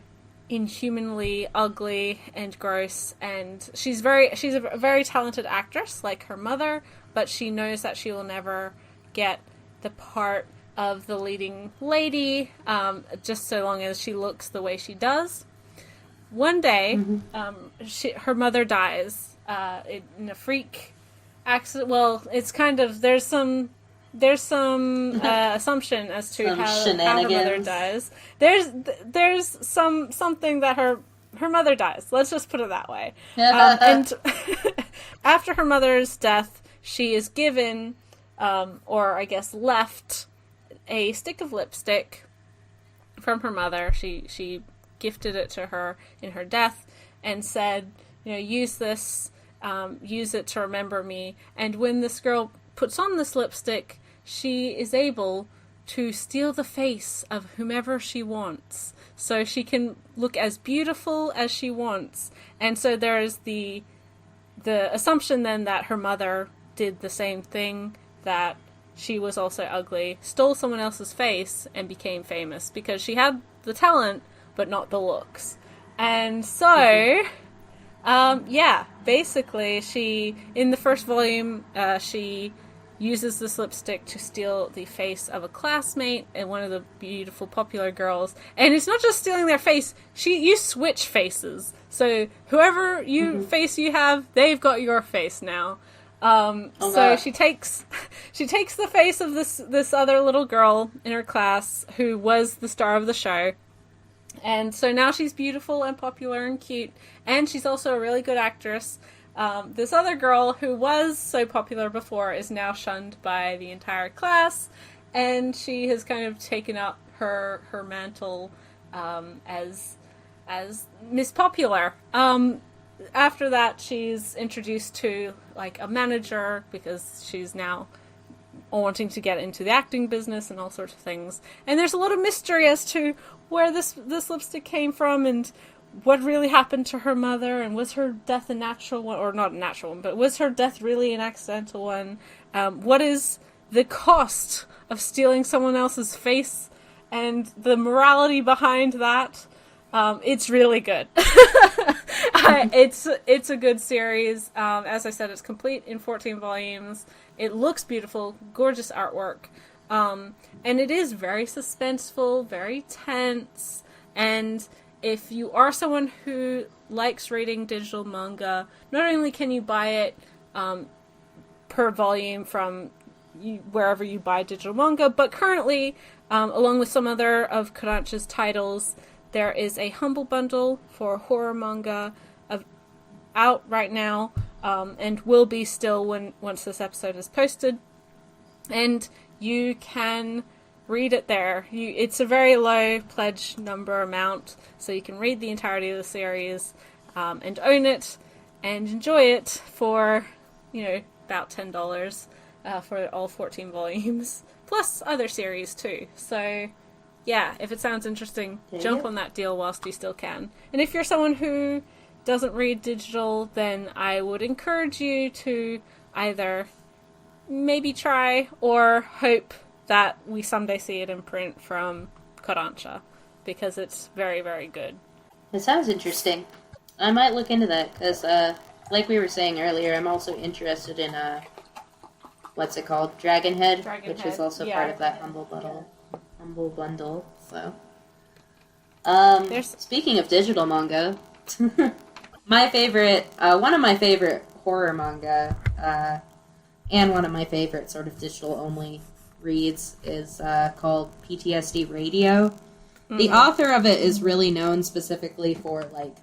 inhumanly ugly and gross, and she's a very talented actress like her mother, but she knows that she will never get the part of the leading lady, just so long as she looks the way she does. One day, her mother dies in a freak accident. Well, it's kind of there's some assumption as to how her mother dies. There's something that her mother dies. Let's just put it that way. And after her mother's death, she is given, or I guess left, a stick of lipstick from her mother. She gifted it to her in her death and said, use this, use it to remember me. And when this girl puts on this lipstick, she is able to steal the face of whomever she wants. So she can look as beautiful as she wants. And so there is the assumption then that her mother did the same thing, that she was also ugly, stole someone else's face, and became famous because she had the talent, but not the looks. And so, basically, in the first volume, she uses this lipstick to steal the face of a classmate and one of the beautiful popular girls. And it's not just stealing their face, you switch faces. So whoever face you have, they've got your face now. So she takes the face of this other little girl in her class who was the star of the show. And so now she's beautiful and popular and cute, and she's also a really good actress. This other girl who was so popular before is now shunned by the entire class, and she has kind of taken up her mantle as Miss Popular. After that, she's introduced to like a manager because she's now wanting to get into the acting business and all sorts of things. And there's a lot of mystery as to where this lipstick came from and what really happened to her mother, and was her death a natural one, or not a natural one, but was her death really an accidental one? What is the cost of stealing someone else's face, and the morality behind that? It's really good. It's a good series. As I said, it's complete in 14 volumes. It looks beautiful, gorgeous artwork. And it is very suspenseful, very tense, and if you are someone who likes reading digital manga, not only can you buy it per volume from wherever you buy digital manga, but currently, along with some other of Kodansha's titles, there is a humble bundle for horror manga out right now, and will be still once this episode is posted. And you can read it there. It's a very low pledge number amount, so you can read the entirety of the series and own it and enjoy it for, about $10 for all 14 volumes, plus other series too. So, yeah, if it sounds interesting, jump on that deal whilst you still can. And if you're someone who doesn't read digital, then I would encourage you to either maybe try or hope that we someday see it in print from Kodansha, because it's very, very good. It sounds interesting. I might look into that, because, like we were saying earlier, I'm also interested in, what's it called? Dragonhead, which is also part of that Humble Bundle, so. Speaking of digital manga, my favorite, one of my favorite horror manga, and one of my favorite sort of digital-only reads is called PTSD Radio. Mm-hmm. The author of it is really known specifically for, like,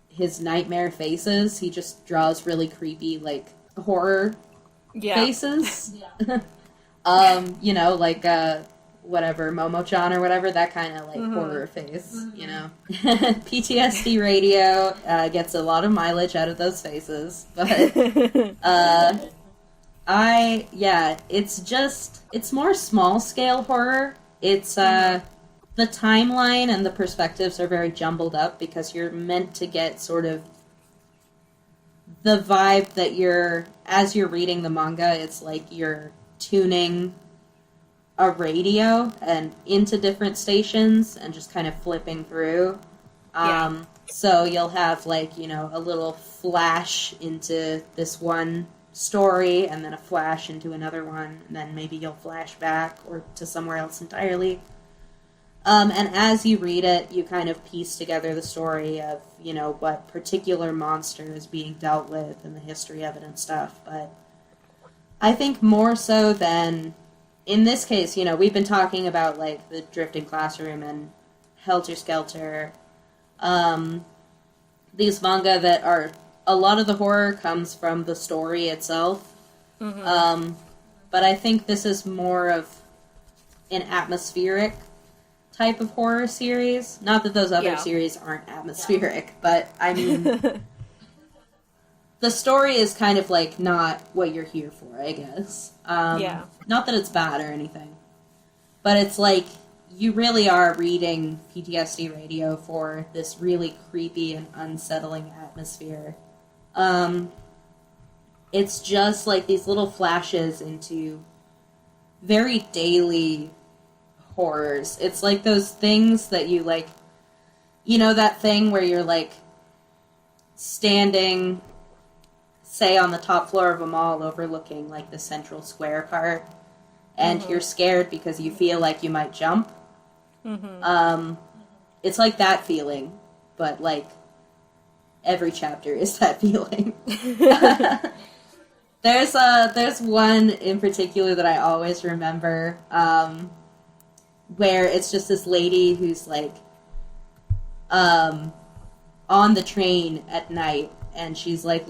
his nightmare faces. He just draws really creepy, like, horror faces. You know, like, whatever, Momo-chan or whatever, that kind of, like, horror face, you know. PTSD Radio gets a lot of mileage out of those faces, but, it's more small-scale horror. It's, the timeline and the perspectives are very jumbled up because you're meant to get sort of the vibe that as you're reading the manga, it's like you're tuning a radio and into different stations and just kind of flipping through. So you'll have, like, you know, a little flash into this one story and then a flash into another one, and then maybe you'll flash back or to somewhere else entirely. And as you read it, you kind of piece together the story of, you know, what particular monster is being dealt with and the history of it and stuff. But I think more so than, in this case, you know, we've been talking about, like, the Drifting Classroom and Helter Skelter. These manga that are, a lot of the horror comes from the story itself. Mm-hmm. But I think this is more of an atmospheric type of horror series. Not that those other series aren't atmospheric, but I mean, the story is kind of like not what you're here for, I guess. Not that it's bad or anything, but it's like you really are reading PTSD Radio for this really creepy and unsettling atmosphere. It's just like these little flashes into very daily horrors. It's like those things that you, like, you know, that thing where you're, like, standing, say, on the top floor of a mall overlooking, like, the central square part, and you're scared because you feel like you might jump. It's like that feeling, but, like, every chapter is that feeling. There's one in particular that I always remember, where it's just this lady who's, like, on the train at night, and she's, like,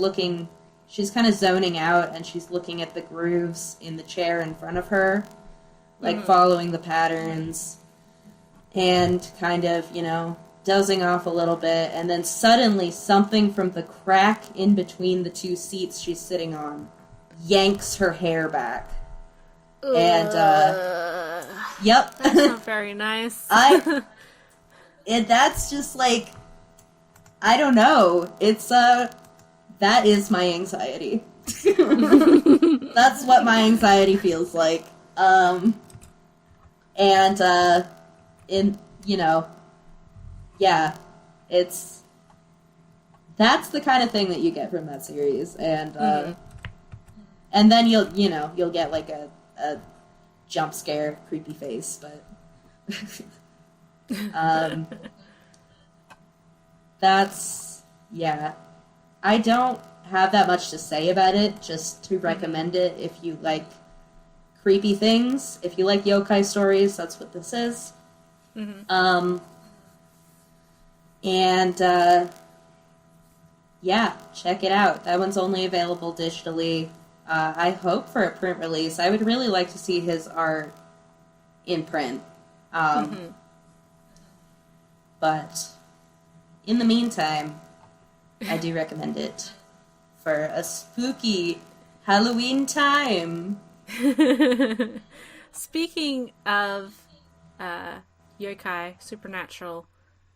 she's kind of zoning out, and she's looking at the grooves in the chair in front of her, like, following the patterns, and kind of, you know, dozing off a little bit, and then suddenly something from the crack in between the two seats she's sitting on yanks her hair back. And, yep. That's not very nice. And that's just, like, I don't know. It's, that is my anxiety. That's what my anxiety feels like. You know, yeah, that's the kind of thing that you get from that series, and then you'll get, like, a jump scare, creepy face, but I don't have that much to say about it, just to recommend it if you like creepy things. If you like yokai stories, that's what this is. Check it out. That one's only available digitally. I hope for a print release. I would really like to see his art in print. But in the meantime, I do recommend it for a spooky Halloween time. Speaking of yokai, supernatural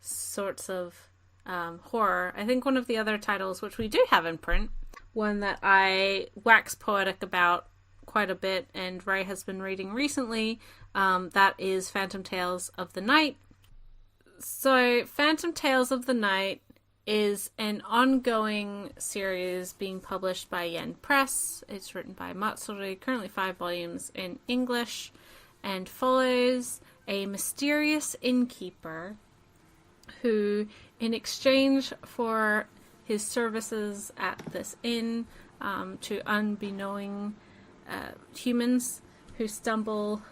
sorts of horror. I think one of the other titles, which we do have in print, one that I wax poetic about quite a bit, and Ray has been reading recently, that is Phantom Tales of the Night. So, Phantom Tales of the Night is an ongoing series being published by Yen Press. It's written by Matsuri, currently 5 volumes in English, and follows a mysterious innkeeper who, in exchange for his services at this inn, to unbeknowing humans who stumble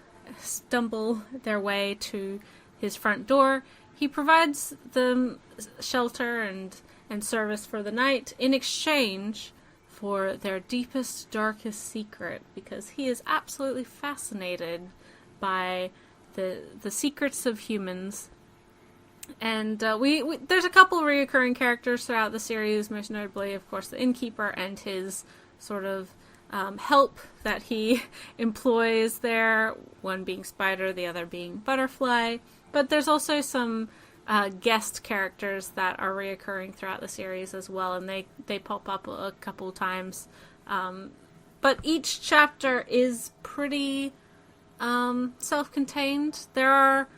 their way to his front door, he provides them shelter and service for the night in exchange for their deepest, darkest secret, because he is absolutely fascinated by the secrets of humans. And we there's a couple reoccurring characters throughout the series, most notably, of course, the innkeeper and his sort of help that he employs there, one being Spider, the other being Butterfly. But there's also some guest characters that are reoccurring throughout the series as well, and they pop up a couple times. But each chapter is pretty self-contained. There are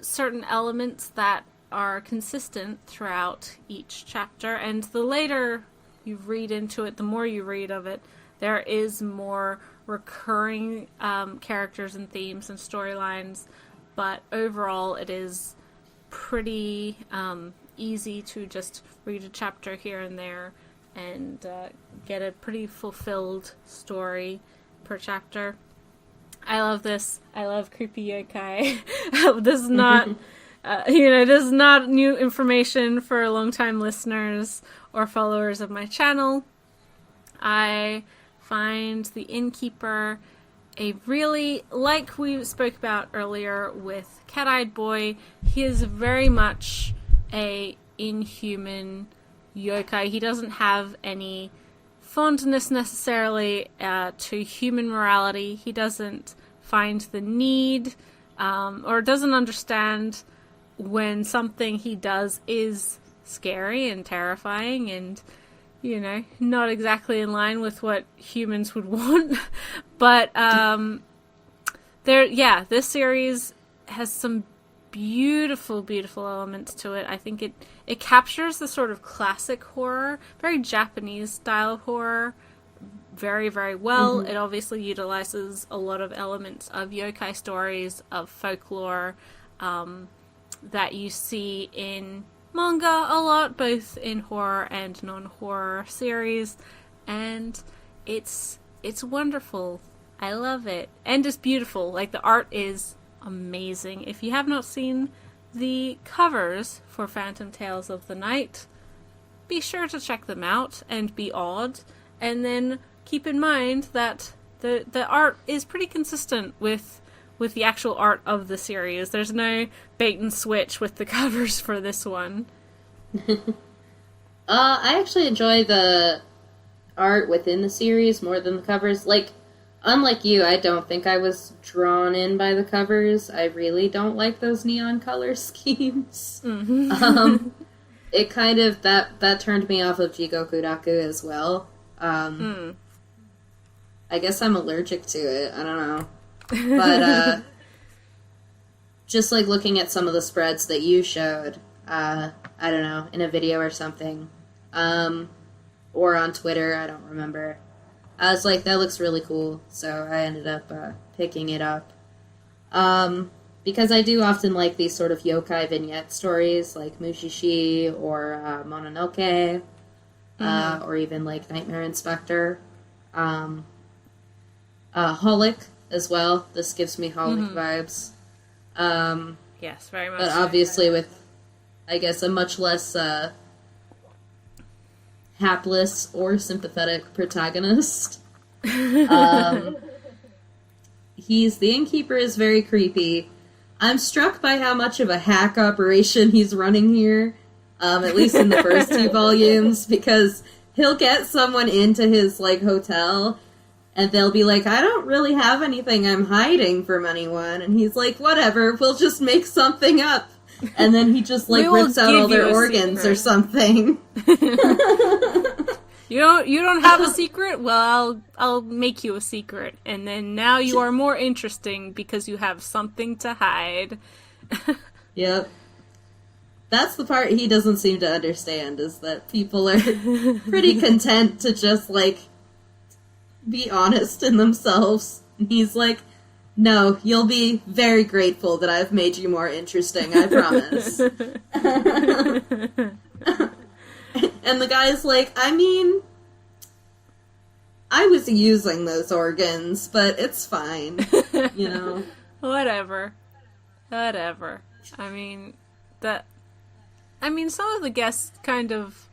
certain elements that are consistent throughout each chapter, and the later you read into it, the more you read of it, there is more recurring characters and themes and storylines, but overall it is pretty easy to just read a chapter here and there and get a pretty fulfilled story per chapter. I love this. I love creepy yokai. This is not, this is not new information for longtime listeners or followers of my channel. I find the innkeeper a really, like we spoke about earlier with Cat-Eyed Boy, he is very much a inhuman yokai. He doesn't have any fondness necessarily to human morality. He doesn't find the need or doesn't understand when something he does is scary and terrifying and, not exactly in line with what humans would want. But this series has some beautiful, beautiful elements to it. I think it captures the sort of classic horror, very Japanese style horror, very, very well. Mm-hmm. It obviously utilizes a lot of elements of yokai stories, of folklore, that you see in manga a lot, both in horror and non-horror series, and it's wonderful. I love it. And it's beautiful. Like, the art is amazing. If you have not seen the covers for Phantom Tales of the Night, be sure to check them out and be awed, and then keep in mind that the art is pretty consistent with the actual art of the series. There's no bait and switch with the covers for this one. I actually enjoy the art within the series more than the covers. Like, unlike you, I don't think I was drawn in by the covers. I really don't like those neon color schemes. Mm-hmm. It kind of, that turned me off of Jigoku Raku as well. I guess I'm allergic to it. I don't know. But, just like looking at some of the spreads that you showed, I don't know, in a video or something, or on Twitter, I don't remember. I was like, that looks really cool, so I ended up picking it up. Because I do often like these sort of yokai vignette stories, like Mushishi or Mononoke, or even like Nightmare Inspector. Holic as well. This gives me Holic vibes. Yes, very much. But obviously with, I guess, a much less hapless or sympathetic protagonist. The innkeeper is very creepy. I'm struck by how much of a hack operation he's running here, at least in the first 2 volumes, because he'll get someone into his, hotel, and they'll be like, I don't really have anything I'm hiding from anyone, and he's like, whatever, we'll just make something up. And then he just, like, rips out all their organs or something. You don't have a secret? Well, I'll make you a secret. And then now you are more interesting because you have something to hide. Yep. That's the part he doesn't seem to understand, is that people are pretty content to just, like, be honest in themselves. And he's like, no, you'll be very grateful that I've made you more interesting, I promise. And the guy's like, I mean, I was using those organs, but it's fine, you know? Whatever. I mean, some of the guests kind of,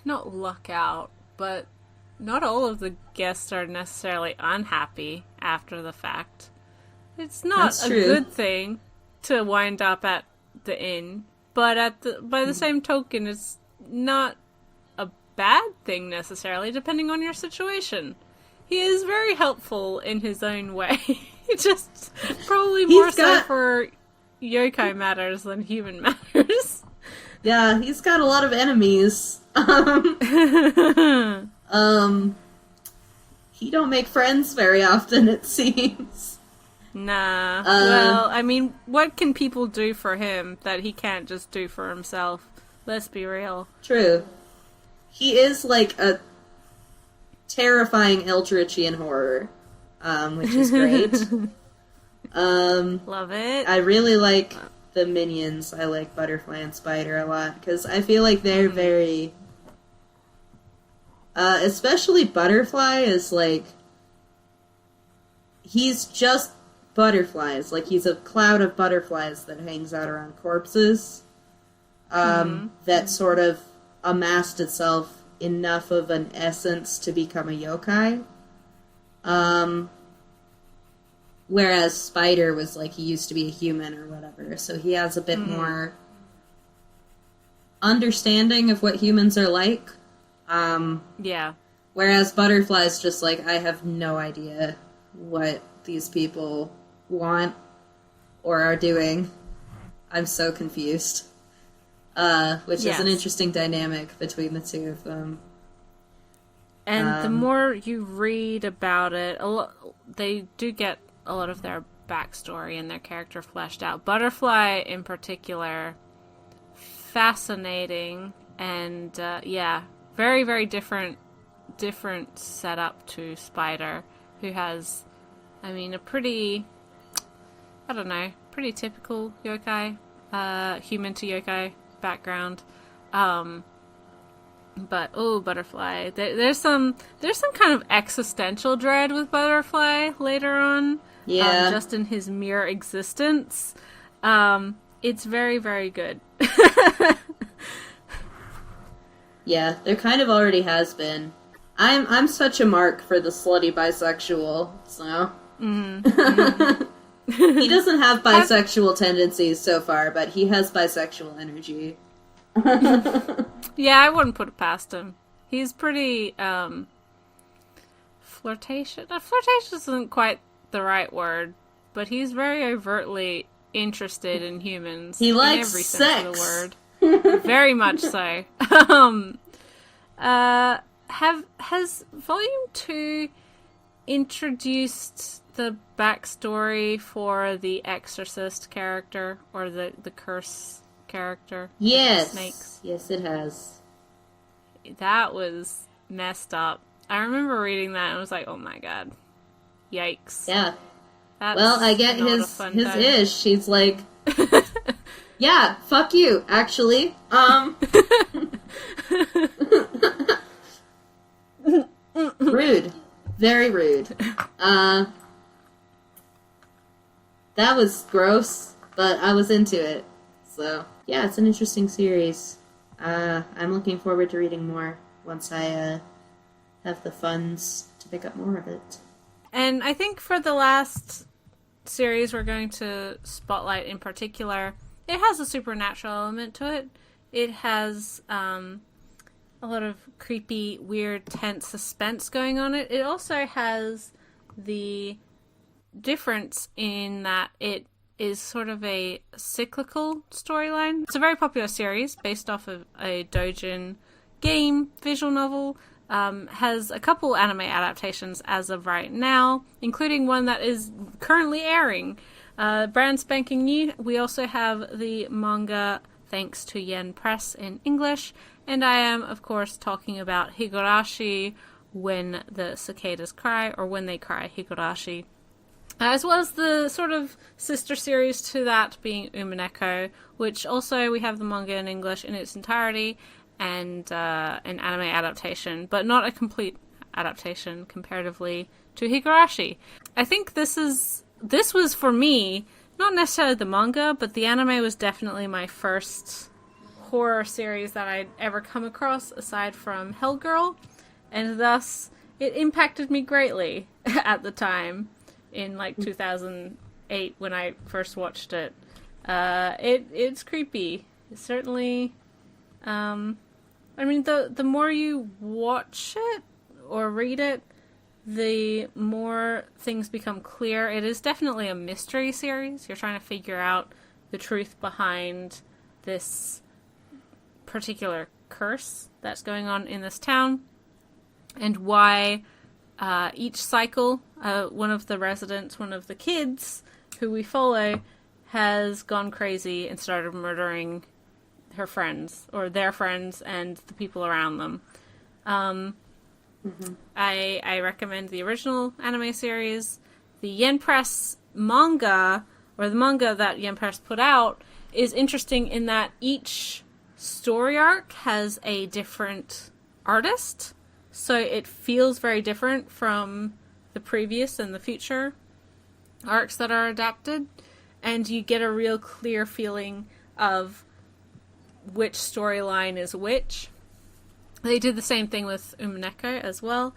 not luck out, but not all of the guests are necessarily unhappy after the fact. It's not a good thing to wind up at the inn, but by the same token, it's not a bad thing necessarily, depending on your situation. He is very helpful in his own way. Just probably more so for yokai matters than human matters. Yeah, he's got a lot of enemies. He don't make friends very often, it seems. Nah. Well, I mean, what can people do for him that he can't just do for himself? Let's be real. True. He is like a terrifying Eldritch in horror, which is great. Love it. I really like the minions. I like Butterfly and Spider a lot, because I feel like they're very... especially Butterfly is like... He's just butterflies. Like, he's a cloud of butterflies that hangs out around corpses. That sort of amassed itself enough of an essence to become a yokai. Whereas Spider was like, he used to be a human or whatever, so he has a bit more understanding of what humans are like. Yeah. Whereas Butterfly's just like, I have no idea what these people want or are doing. I'm so confused. Which is an interesting dynamic between the two of them. And the more you read about it, they do get a lot of their backstory and their character fleshed out. Butterfly, in particular, fascinating, and very, very different setup to Spider, who has, I mean, a pretty typical yokai, human to yokai background. But Butterfly, there's some kind of existential dread with Butterfly later on. Yeah. Just in his mere existence. It's very, very good. Yeah, there kind of already has been. I'm such a mark for the slutty bisexual, so... He doesn't have bisexual tendencies so far, but he has bisexual energy. Yeah, I wouldn't put it past him. He's pretty, flirtatious. Flirtatious isn't quite the right word, but he's very overtly interested in humans. He likes in every sex. sense of the word. Very much so. Has Volume 2 introduced the backstory for the Exorcist character, or the curse character? Yes. Snakes? Yes, it has. That was messed up. I remember reading that and I was like, oh my god. Yikes. Yeah. That's well, I get his ish. She's like, yeah, fuck you, actually. Rude. Very rude. That was gross, but I was into it. So, yeah, it's an interesting series. I'm looking forward to reading more once I have the funds to pick up more of it. And I think for the last series we're going to spotlight in particular, it has a supernatural element to it. It has a lot of creepy, weird, tense suspense going on it. It also has the difference in that it is sort of a cyclical storyline. It's a very popular series based off of a doujin game visual novel. Has a couple anime adaptations as of right now, including one that is currently airing. Brand spanking new. We also have the manga thanks to Yen Press in English, and I am, of course, talking about Higurashi, When the Cicadas Cry, or When They Cry, Higurashi. As well as the sort of sister series to that being Umineko, which also we have the manga in English in its entirety, and an anime adaptation, but not a complete adaptation comparatively to Higurashi. I think this was for me, not necessarily the manga, but the anime was definitely my first horror series that I'd ever come across aside from Hellgirl, and thus it impacted me greatly at the time in like 2008 when I first watched it. It's creepy. It's certainly I mean, the more you watch it or read it, the more things become clear. It is definitely a mystery series. You're trying to figure out the truth behind this particular curse that's going on in this town, and why each cycle, one of the residents, one of the kids who we follow, has gone crazy and started murdering her friends, or their friends, and the people around them. I recommend the original anime series. The Yen Press manga, or the manga that Yen Press put out, is interesting in that each story arc has a different artist, so it feels very different from the previous and the future arcs that are adapted, and you get a real clear feeling of which storyline is which. They did the same thing with Umineko as well.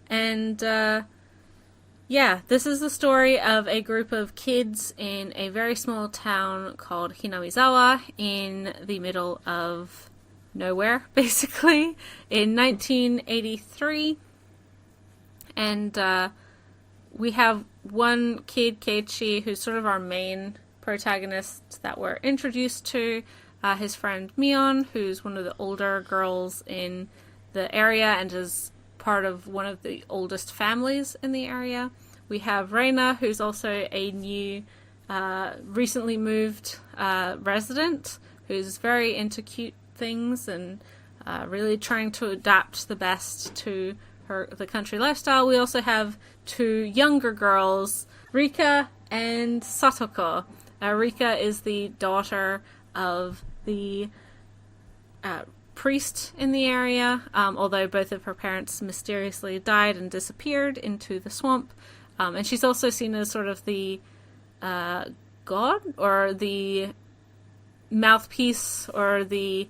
And, this is the story of a group of kids in a very small town called Hinamizawa in the middle of nowhere, basically, in 1983. And, we have one kid, Keiichi, who's sort of our main protagonist that we're introduced to. His friend Mion, who's one of the older girls in the area and is part of one of the oldest families in the area. We have Reina, who's also a new, recently moved resident, who's very into cute things and really trying to adapt the best to the country lifestyle. We also have two younger girls, Rika and Satoko. Rika is the daughter of the priest in the area, although both of her parents mysteriously died and disappeared into the swamp. And she's also seen as sort of the god, or the mouthpiece, or the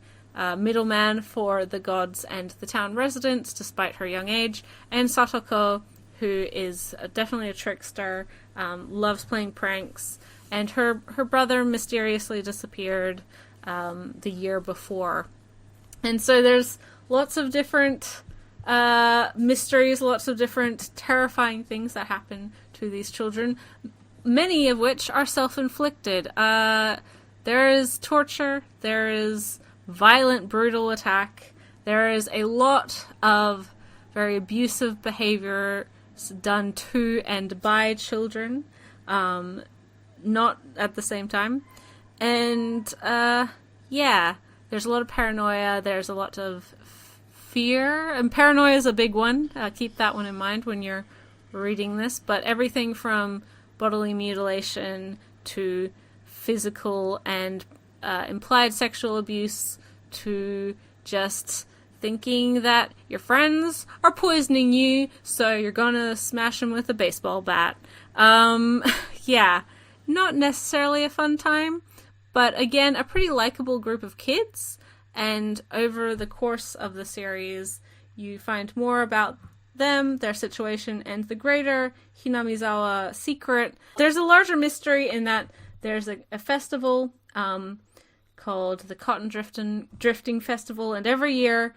middleman for the gods and the town residents, despite her young age. And Satoko, who is definitely a trickster, loves playing pranks, and her brother mysteriously disappeared the year before. And so there's lots of different mysteries, lots of different terrifying things that happen to these children, many of which are self-inflicted. There is torture, there is violent, brutal attack, there is a lot of very abusive behavior done to and by children, not at the same time. And, there's a lot of paranoia, there's a lot of fear, and paranoia is a big one. Keep that one in mind when you're reading this, but everything from bodily mutilation to physical and implied sexual abuse to just thinking that your friends are poisoning you, so you're gonna smash them with a baseball bat. Not necessarily a fun time, but again, a pretty likable group of kids, and over the course of the series, you find more about them, their situation, and the greater Hinamizawa secret. There's a larger mystery in that there's a festival called the Cotton Drifting Festival, and every year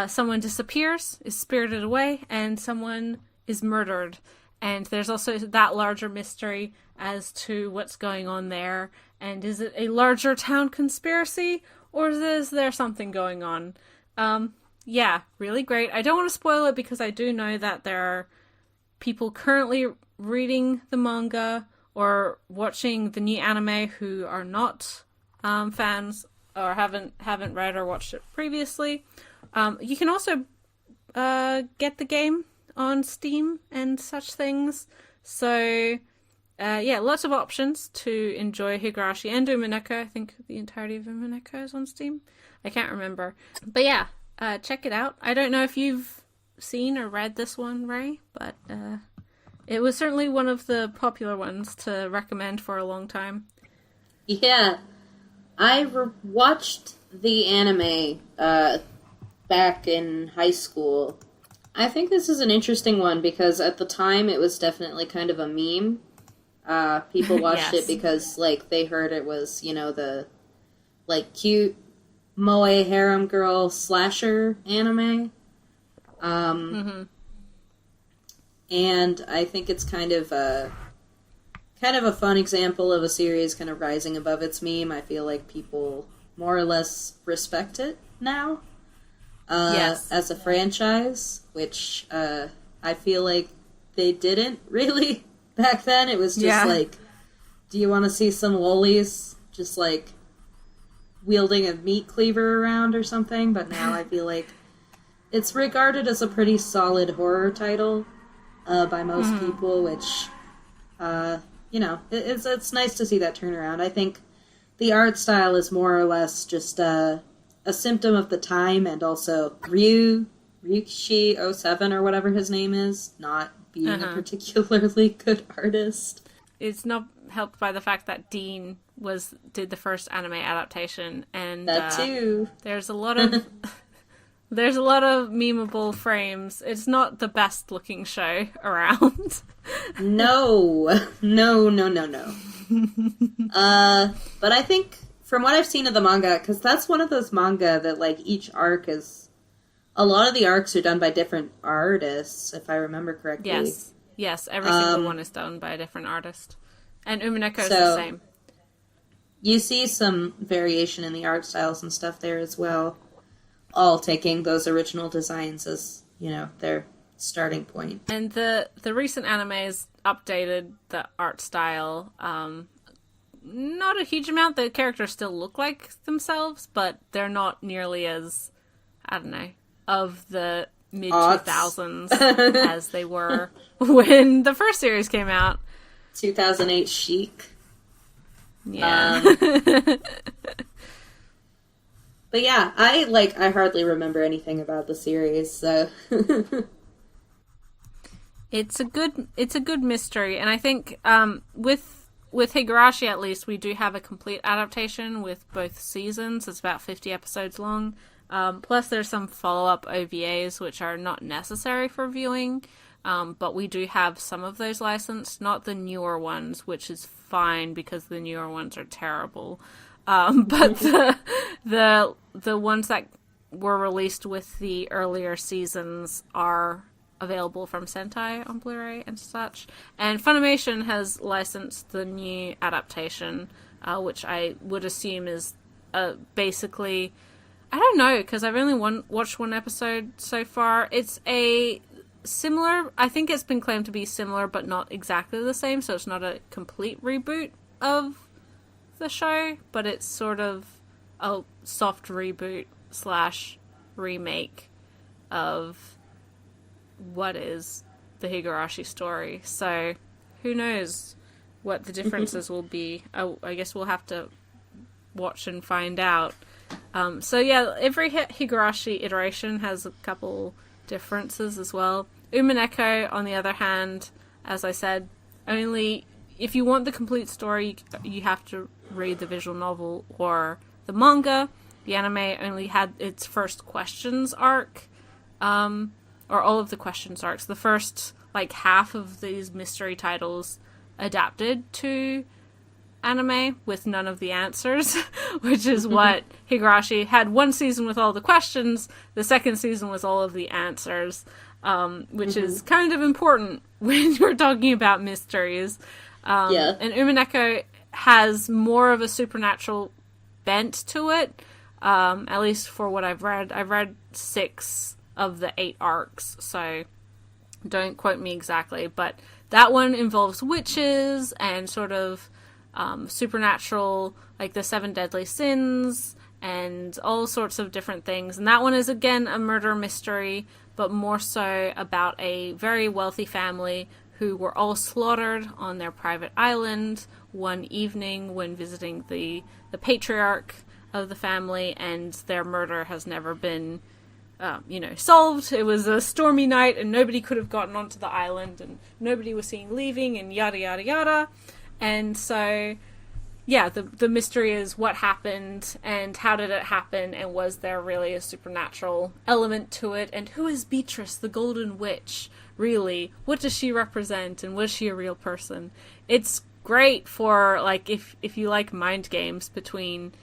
someone disappears, is spirited away, and someone is murdered. And there's also that larger mystery as to what's going on there. And is it a larger town conspiracy, or is there something going on? Yeah, really great. I don't want to spoil it because I do know that there are people currently reading the manga or watching the new anime who are not fans or haven't read or watched it previously. You can also get the game on Steam and such things. So, yeah, lots of options to enjoy Higurashi and Umineko. I think the entirety of Umineko is on Steam. I can't remember. But yeah, check it out. I don't know if you've seen or read this one, Ray, but it was certainly one of the popular ones to recommend for a long time. Yeah, I watched the anime back in high school. I think this is an interesting one because at the time it was definitely kind of a meme. People watched Yes. it because, like, they heard it was, you know, the, like, cute moe harem girl slasher anime. And I think it's kind of a fun example of a series kind of rising above its meme. I feel like people more or less respect it now. As a franchise, which I feel like they didn't really back then. It was just like, do you want to see some lollies just like wielding a meat cleaver around or something? But now I feel like it's regarded as a pretty solid horror title by most people, which, you know, it's nice to see that turnaround. I think the art style is more or less just a symptom of the time, and also Ryukishi 07 or whatever his name is, not being a particularly good artist. It's not helped by the fact that Dean did the first anime adaptation, and That too. there's a lot of memeable frames. It's not the best looking show around. No. But I think from what I've seen of the manga, because that's one of those manga that, like, each arc is... A lot of the arcs are done by different artists, if I remember correctly. Yes, every single one is done by a different artist. And Umineko is the same. You see some variation in the art styles and stuff there as well. All taking those original designs as, you know, their starting point. And the recent animes updated the art style. Not a huge amount. The characters still look like themselves, but they're not nearly as, I don't know, of the mid-2000s as they were when the first series came out. 2008 chic. Yeah. But yeah, I hardly remember anything about the series, so... It's a good mystery, and I think with Higurashi, at least, we do have a complete adaptation with both seasons. It's about 50 episodes long. Plus, there's some follow-up OVAs, which are not necessary for viewing, but we do have some of those licensed, not the newer ones, which is fine, because the newer ones are terrible. But the ones that were released with the earlier seasons are available from Sentai on Blu-ray and such. And Funimation has licensed the new adaptation, which I would assume is basically... I don't know, because I've only watched one episode so far. It's a similar... I think it's been claimed to be similar, but not exactly the same, so it's not a complete reboot of the show, but it's sort of a soft reboot / remake of what is the Higurashi story. So who knows what the differences will be. I guess we'll have to watch and find out. So yeah, every Higurashi iteration has a couple differences as well. Umineko, on the other hand, as I said, only if you want the complete story, you have to read the visual novel or the manga. The anime only had its first questions arc, or all of the questions arcs. The first, like, half of these mystery titles adapted to anime with none of the answers, which is what Higurashi had. One season with all the questions, the second season was all of the answers. which is kind of important when you're talking about mysteries. And Umineko has more of a supernatural bent to it, at least for what I've read. I've read 6 of the 8 arcs, so don't quote me exactly, but that one involves witches and sort of supernatural, like the 7 deadly sins and all sorts of different things. And that one is, again, a murder mystery, but more so about a very wealthy family who were all slaughtered on their private island one evening when visiting the patriarch of the family, and their murder has never been solved. It was a stormy night and nobody could have gotten onto the island and nobody was seen leaving and yada yada yada. And so, yeah, the mystery is what happened and how did it happen, and was there really a supernatural element to it, and who is Beatrice, the Golden Witch, really? What does she represent, and was she a real person? It's great for, like, if you like mind games between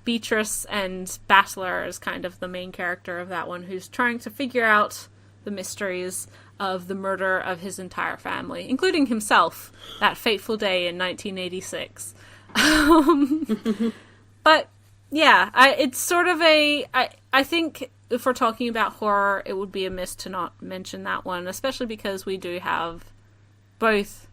Beatrice and Battler is kind of the main character of that one, who's trying to figure out the mysteries of the murder of his entire family, including himself, that fateful day in 1986. But, yeah, it's sort of I think if we're talking about horror, it would be amiss to not mention that one, especially because we do have both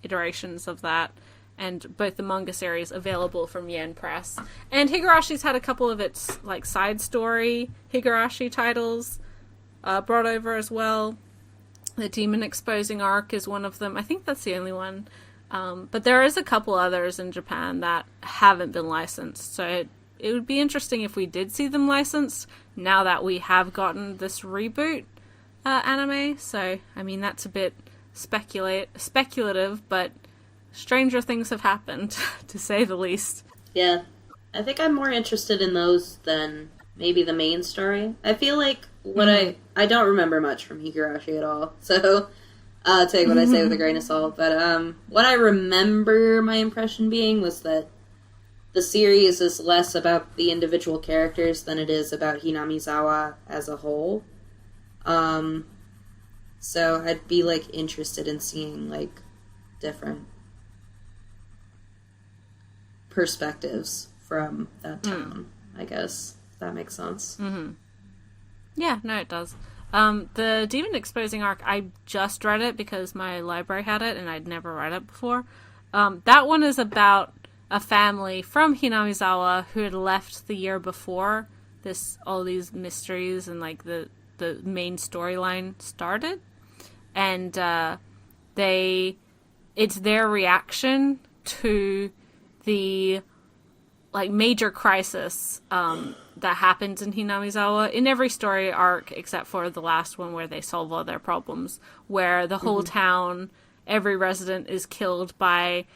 iterations of that, and both the manga series available from Yen Press. And Higurashi's had a couple of its, like, side story Higurashi titles brought over as well. The Demon Exposing arc is one of them. I think that's the only one. But there is a couple others in Japan that haven't been licensed, so it would be interesting if we did see them licensed now that we have gotten this reboot anime. So, I mean, that's a bit speculative, but stranger things have happened, to say the least. Yeah. I think I'm more interested in those than maybe the main story. I feel like I don't remember much from Higurashi at all, so I'll take what I say with a grain of salt. But what I remember my impression being was that the series is less about the individual characters than it is about Hinamizawa as a whole. So I'd be, like, interested in seeing, like, different perspectives from that town, I guess. If that makes sense. Mm-hmm. Yeah, no, it does. The Demon Exposing arc, I just read it because my library had it and I'd never read it before. That one is about a family from Hinamizawa who had left the year before all these mysteries and, like, the main storyline started. And it's their reaction to the, like, major crisis that happens in Hinamizawa in every story arc except for the last one where they solve all their problems, where the whole town, every resident is killed by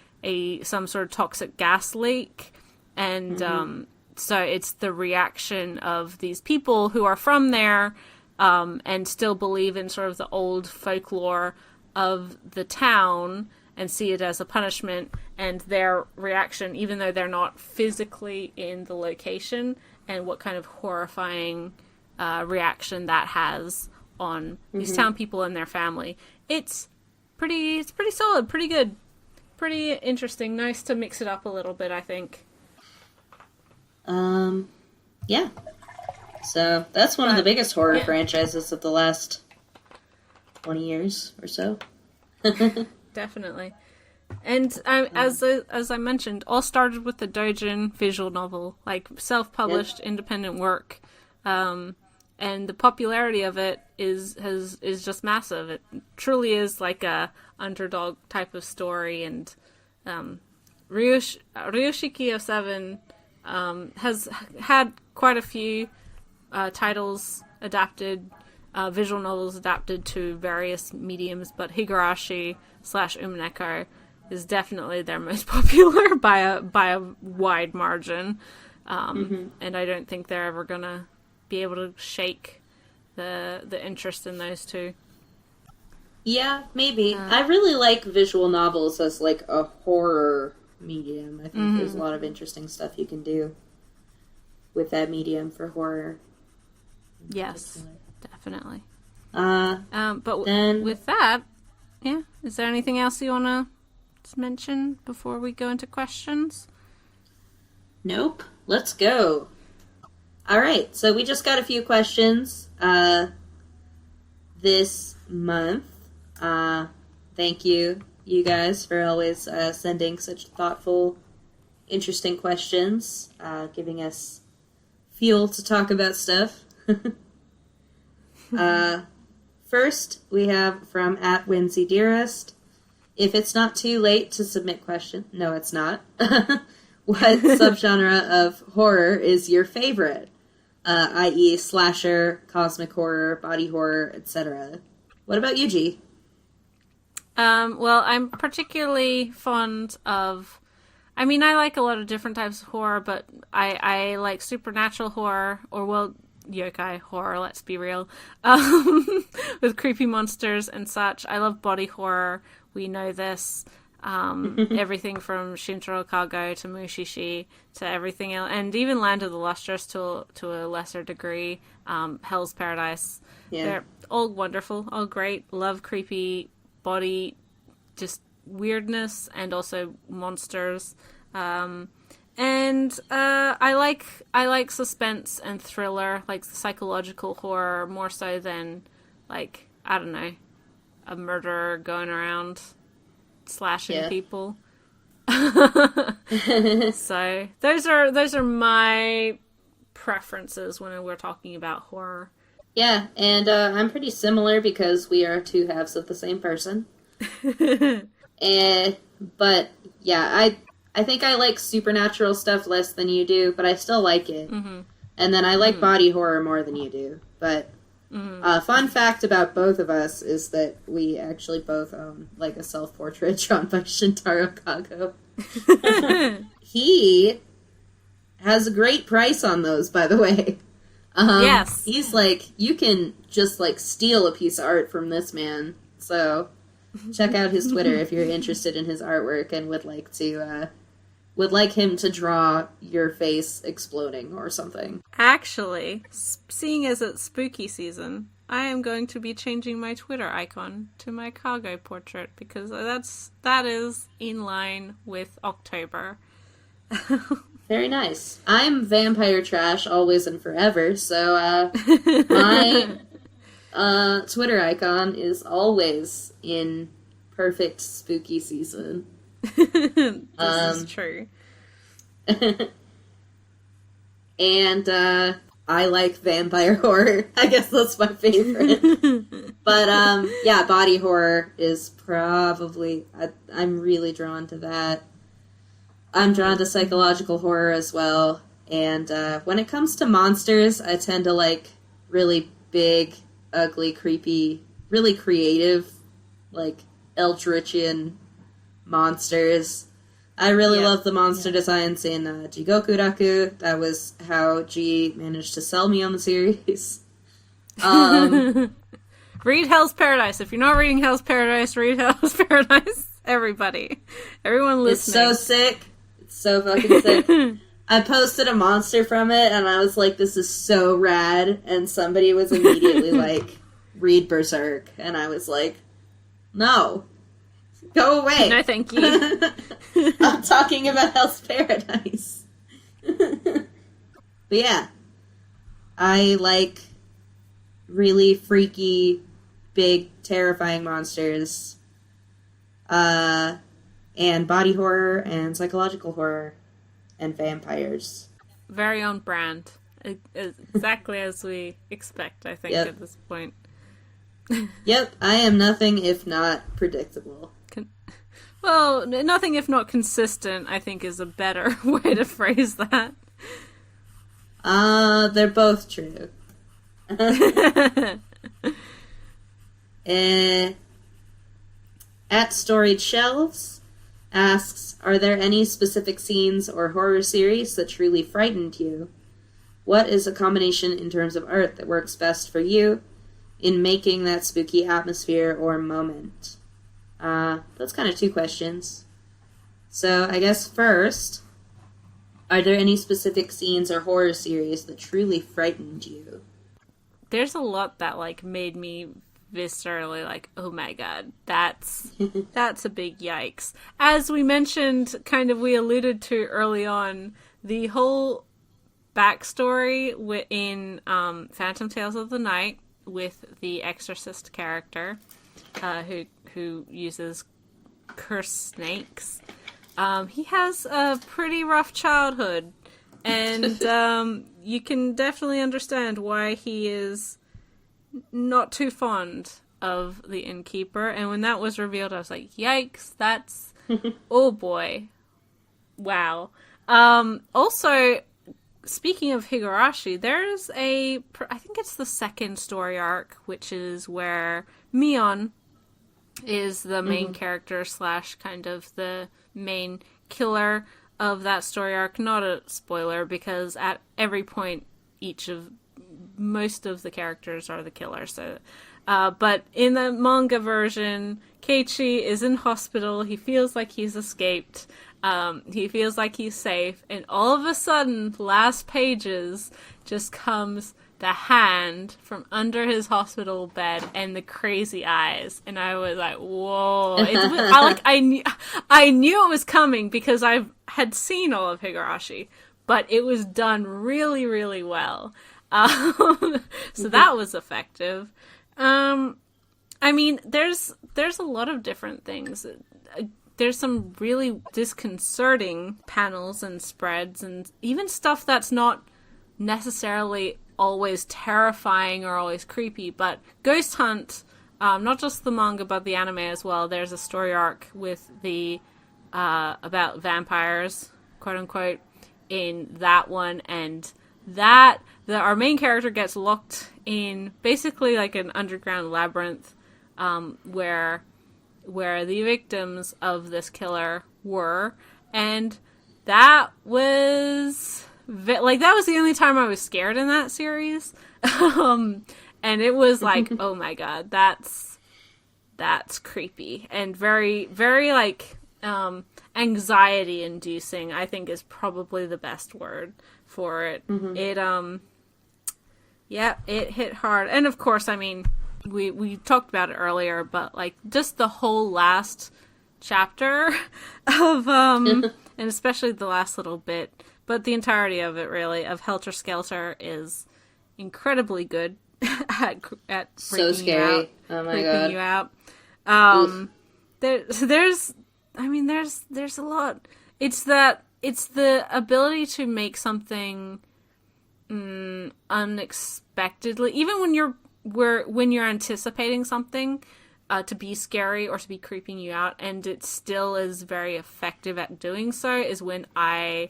some sort of toxic gas leak, and so it's the reaction of these people who are from there and still believe in sort of the old folklore of the town and see it as a punishment, and their reaction, even though they're not physically in the location, and what kind of horrifying reaction that has on these town people and their family. It's pretty solid, pretty good, pretty interesting. Nice to mix it up a little bit, I think. Yeah. So that's one of the biggest horror franchises of the last 20 years or so. Definitely. And as I mentioned, all started with the Dojin visual novel, like self-published independent work, and the popularity of it is just massive. It truly is like a underdog type of story, and Ryushiki 07 has had quite a few titles adapted, visual novels adapted to various mediums, but Higurashi / Umineko is definitely their most popular by a wide margin, and I don't think they're ever gonna be able to shake the interest in those two. Yeah, maybe. I really like visual novels as, like, a horror medium. I think there's a lot of interesting stuff you can do with that medium for horror. Yes, definitely. But then... with that, yeah, is there anything else you want to mention before we go into questions? Nope. Let's go. Alright, so we just got a few questions this month. Thank you guys, for always sending such thoughtful, interesting questions, giving us fuel to talk about stuff. First, we have from @WinsyDearest. If it's not too late to submit questions, no, it's not. What subgenre of horror is your favorite? I.e., slasher, cosmic horror, body horror, etc. What about you, G? Well, I'm particularly fond of... I mean, I like a lot of different types of horror, but I like supernatural horror, or, well, yokai horror, let's be real, with creepy monsters and such. I love body horror. We know this. Everything from Shintaro Kago to Mushishi to everything else, and even Land of the Lustrous to a lesser degree. Hell's Paradise. Yeah. They're all wonderful, all great. Love creepy body, just weirdness, and also monsters. And I like suspense and thriller, like psychological horror, more so than, like, I don't know, a murderer going around slashing people. So those are my preferences when we're talking about horror. Yeah, and I'm pretty similar because we are two halves of the same person. But yeah, I think I like supernatural stuff less than you do, but I still like it. Mm-hmm. And then I like body horror more than you do. But fun fact about both of us is that we actually both own like a self-portrait drawn by Shintaro Kago. He has a great price on those, by the way. Yes. He's like, you can just like steal a piece of art from this man. So check out his Twitter if you're interested in his artwork and would like him to draw your face exploding or something. Actually, seeing as it's spooky season, I am going to be changing my Twitter icon to my Kago portrait because that is in line with October. Very nice. I'm vampire trash always and forever, so my Twitter icon is always in perfect spooky season. This is true. And I like vampire horror. I guess that's my favorite. But yeah, body horror is probably... I'm really drawn to that. I'm drawn to psychological horror as well. And when it comes to monsters, I tend to like really big, ugly, creepy, really creative, like Eldritchian monsters. I really love the monster designs in Jigoku Raku. That was how G managed to sell me on the series. Read Hell's Paradise. If you're not reading Hell's Paradise, read Hell's Paradise. Everybody. Everyone listening. It's so sick. It's so fucking sick. I posted a monster from it, and I was like, this is so rad. And somebody was immediately like, read Berserk. And I was like, no. Go away. No, thank you. I'm talking about Hell's Paradise. But yeah. I like really freaky, big, terrifying monsters. And body horror, and psychological horror, and vampires. Very on brand. Exactly as we expect, I think, at this point. Yep, I am nothing if not predictable. Well, nothing if not consistent, I think is a better way to phrase that. They're both true. At Storied Shelves asks, are there any specific scenes or horror series that truly frightened you? What is a combination in terms of art that works best for you in making that spooky atmosphere or moment? That's kind of two questions. So I guess first, are there any specific scenes or horror series that truly frightened you? there's a lot that, like, made me viscerally like, oh my god, that's a big yikes. As we mentioned, we alluded to early on, the whole backstory in Phantom Tales of the Night with the exorcist character who uses cursed snakes. He has a pretty rough childhood, and you can definitely understand why he is not too fond of the innkeeper. And when that was revealed, I was like, yikes, that's oh boy, wow. Also, speaking of Higurashi, there's I think it's the second story arc, which is where Mion is the main character / kind of the main killer of that story arc. Not a spoiler, because at every point most of the characters are the killer. So, but in the manga version, Keiichi is in hospital. He feels like he's escaped. He feels like he's safe, and all of a sudden, last pages, just comes the hand from under his hospital bed and the crazy eyes, and I was like, "Whoa!" I knew it was coming because I had seen all of Higurashi, but it was done really, really well. So that was effective. I mean, there's a lot of different things. There's some really disconcerting panels and spreads, and even stuff that's not necessarily always terrifying or always creepy. But Ghost Hunt, not just the manga but the anime as well, there's a story arc with the about vampires, quote unquote, in that one, and our main character gets locked in basically like an underground labyrinth, where the victims of this killer were, and that was that was the only time I was scared in that series. And it was like, oh my god, that's creepy and very, very like anxiety inducing, I think, is probably the best word for it. It hit hard. And of course, I mean, we talked about it earlier, but like just the whole last chapter of and especially the last little bit, but the entirety of it really, of Helter Skelter, is incredibly good at so scary. Oh my god, you out. There's a lot. It's the ability to make something unexpectedly, even when you're anticipating something to be scary or to be creeping you out, and it still is very effective at doing so, is when I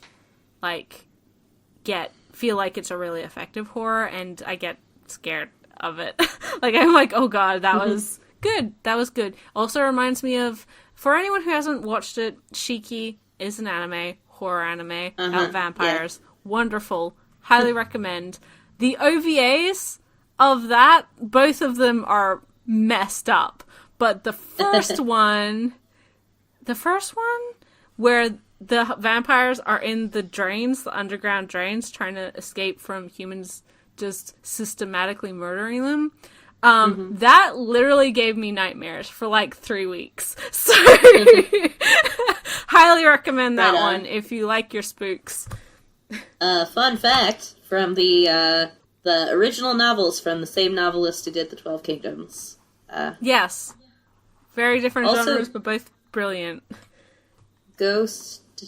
feel like it's a really effective horror and I get scared of it. Like, I'm like, oh god, that was good. That was good. Also reminds me of, for anyone who hasn't watched it, Shiki is an anime, horror anime, about vampires. Yeah. Wonderful. Highly recommend. The OVAs of that, both of them are messed up. But the first one, where the vampires are in the drains, the underground drains, trying to escape from humans just systematically murdering them, that literally gave me nightmares for like 3 weeks. So highly recommend that one if you like your spooks. Fun fact from the original novels from the same novelist who did the 12 Kingdoms. Yes. Very different genres, but both brilliant. Did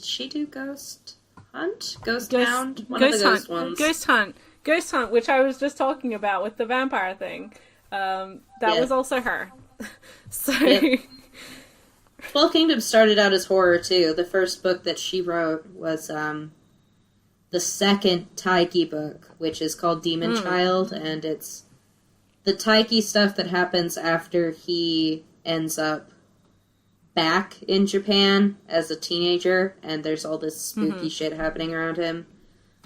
she do Ghost Hunt? Ghost Hound? One of the Ghost ones. Ghost Hunt, which I was just talking about with the vampire thing. That was also her. So... Yep. 12 Kingdoms started out as horror, too. The first book that she wrote was the second Taiki book, which is called Demon Child, and it's the Taiki stuff that happens after he ends up back in Japan as a teenager, and there's all this spooky shit happening around him.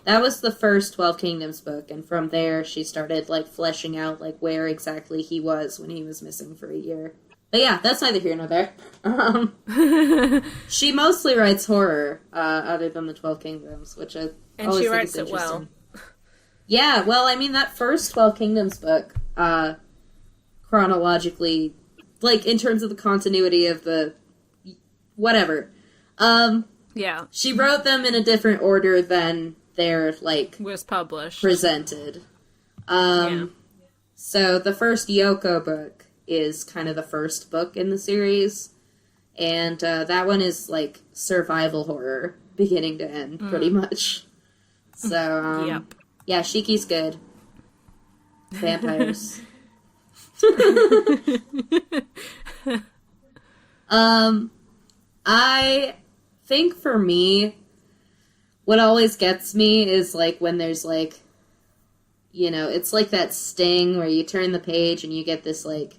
That was the first 12 Kingdoms book, and from there she started, fleshing out, where exactly he was when he was missing for a year. But yeah, that's neither here nor there. She mostly writes horror, other than the 12 Kingdoms, which I always think is interesting. And she writes it well. Yeah, well, I mean, that first 12 Kingdoms book, chronologically, like, in terms of the continuity of the... whatever. Yeah. She wrote them in a different order than they're, like... was published. Presented. So, the first Yoko book is kind of the first book in the series, and that one is, like, survival horror, beginning to end, pretty much. So, yep. Yeah, Shiki's good. Vampires. I think for me, what always gets me is, like, when there's, like, you know, it's like that sting where you turn the page and you get this, like,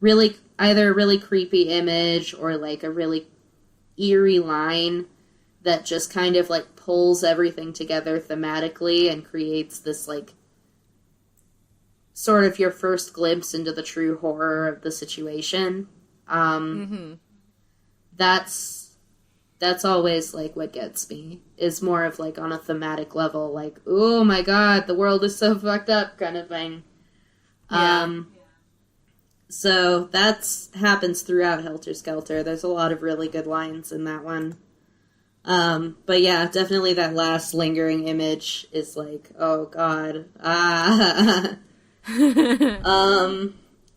really, either a really creepy image or, like, a really eerie line that just kind of, like, pulls everything together thematically and creates this, like, sort of your first glimpse into the true horror of the situation. That's always, like, what gets me, is more of, like, on a thematic level, like, oh my god, the world is so fucked up kind of thing. Yeah. So that's happens throughout Helter Skelter. There's a lot of really good lines in that one. But yeah, definitely that last lingering image is like, oh god.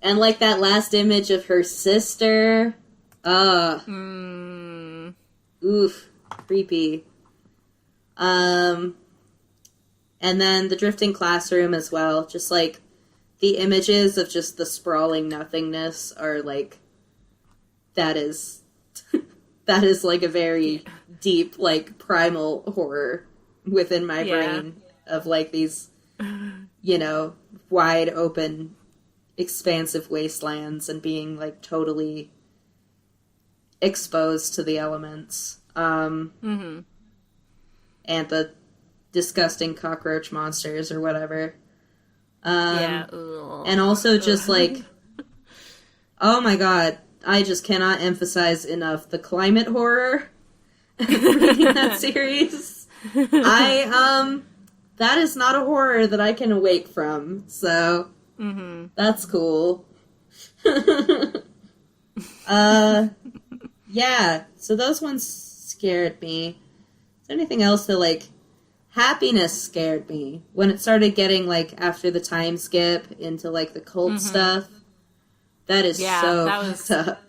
And like that last image of her sister. Oof. Creepy. And then the drifting classroom as well. Just like the images of just the sprawling nothingness are like, that is like a very deep, like, primal horror within my brain of, like, these, you know, wide open, expansive wastelands and being, like, totally exposed to the elements. And the disgusting cockroach monsters or whatever. And also just, like, oh my god, I just cannot emphasize enough the climate horror reading that series. That is not a horror that I can awake from, so that's cool. Yeah, so those ones scared me. Is there anything else that, like, Happiness scared me. When it started getting, like, after the time skip into, like, the cult stuff, that is fucked up.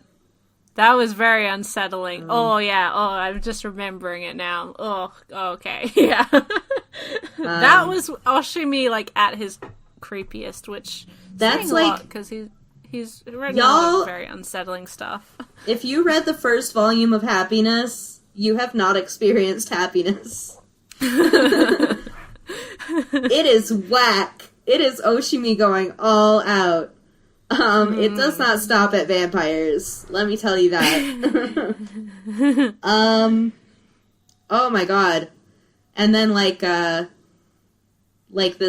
That was very unsettling. I'm just remembering it now. Oh, okay, yeah. That was Oshimi, like, at his creepiest, which that's like, because he's written a lot of very unsettling stuff. If you read the first volume of Happiness, you have not experienced happiness. It is whack. It is Oshimi going all out. It does not stop at vampires. Let me tell you that. Oh my god. And then, like the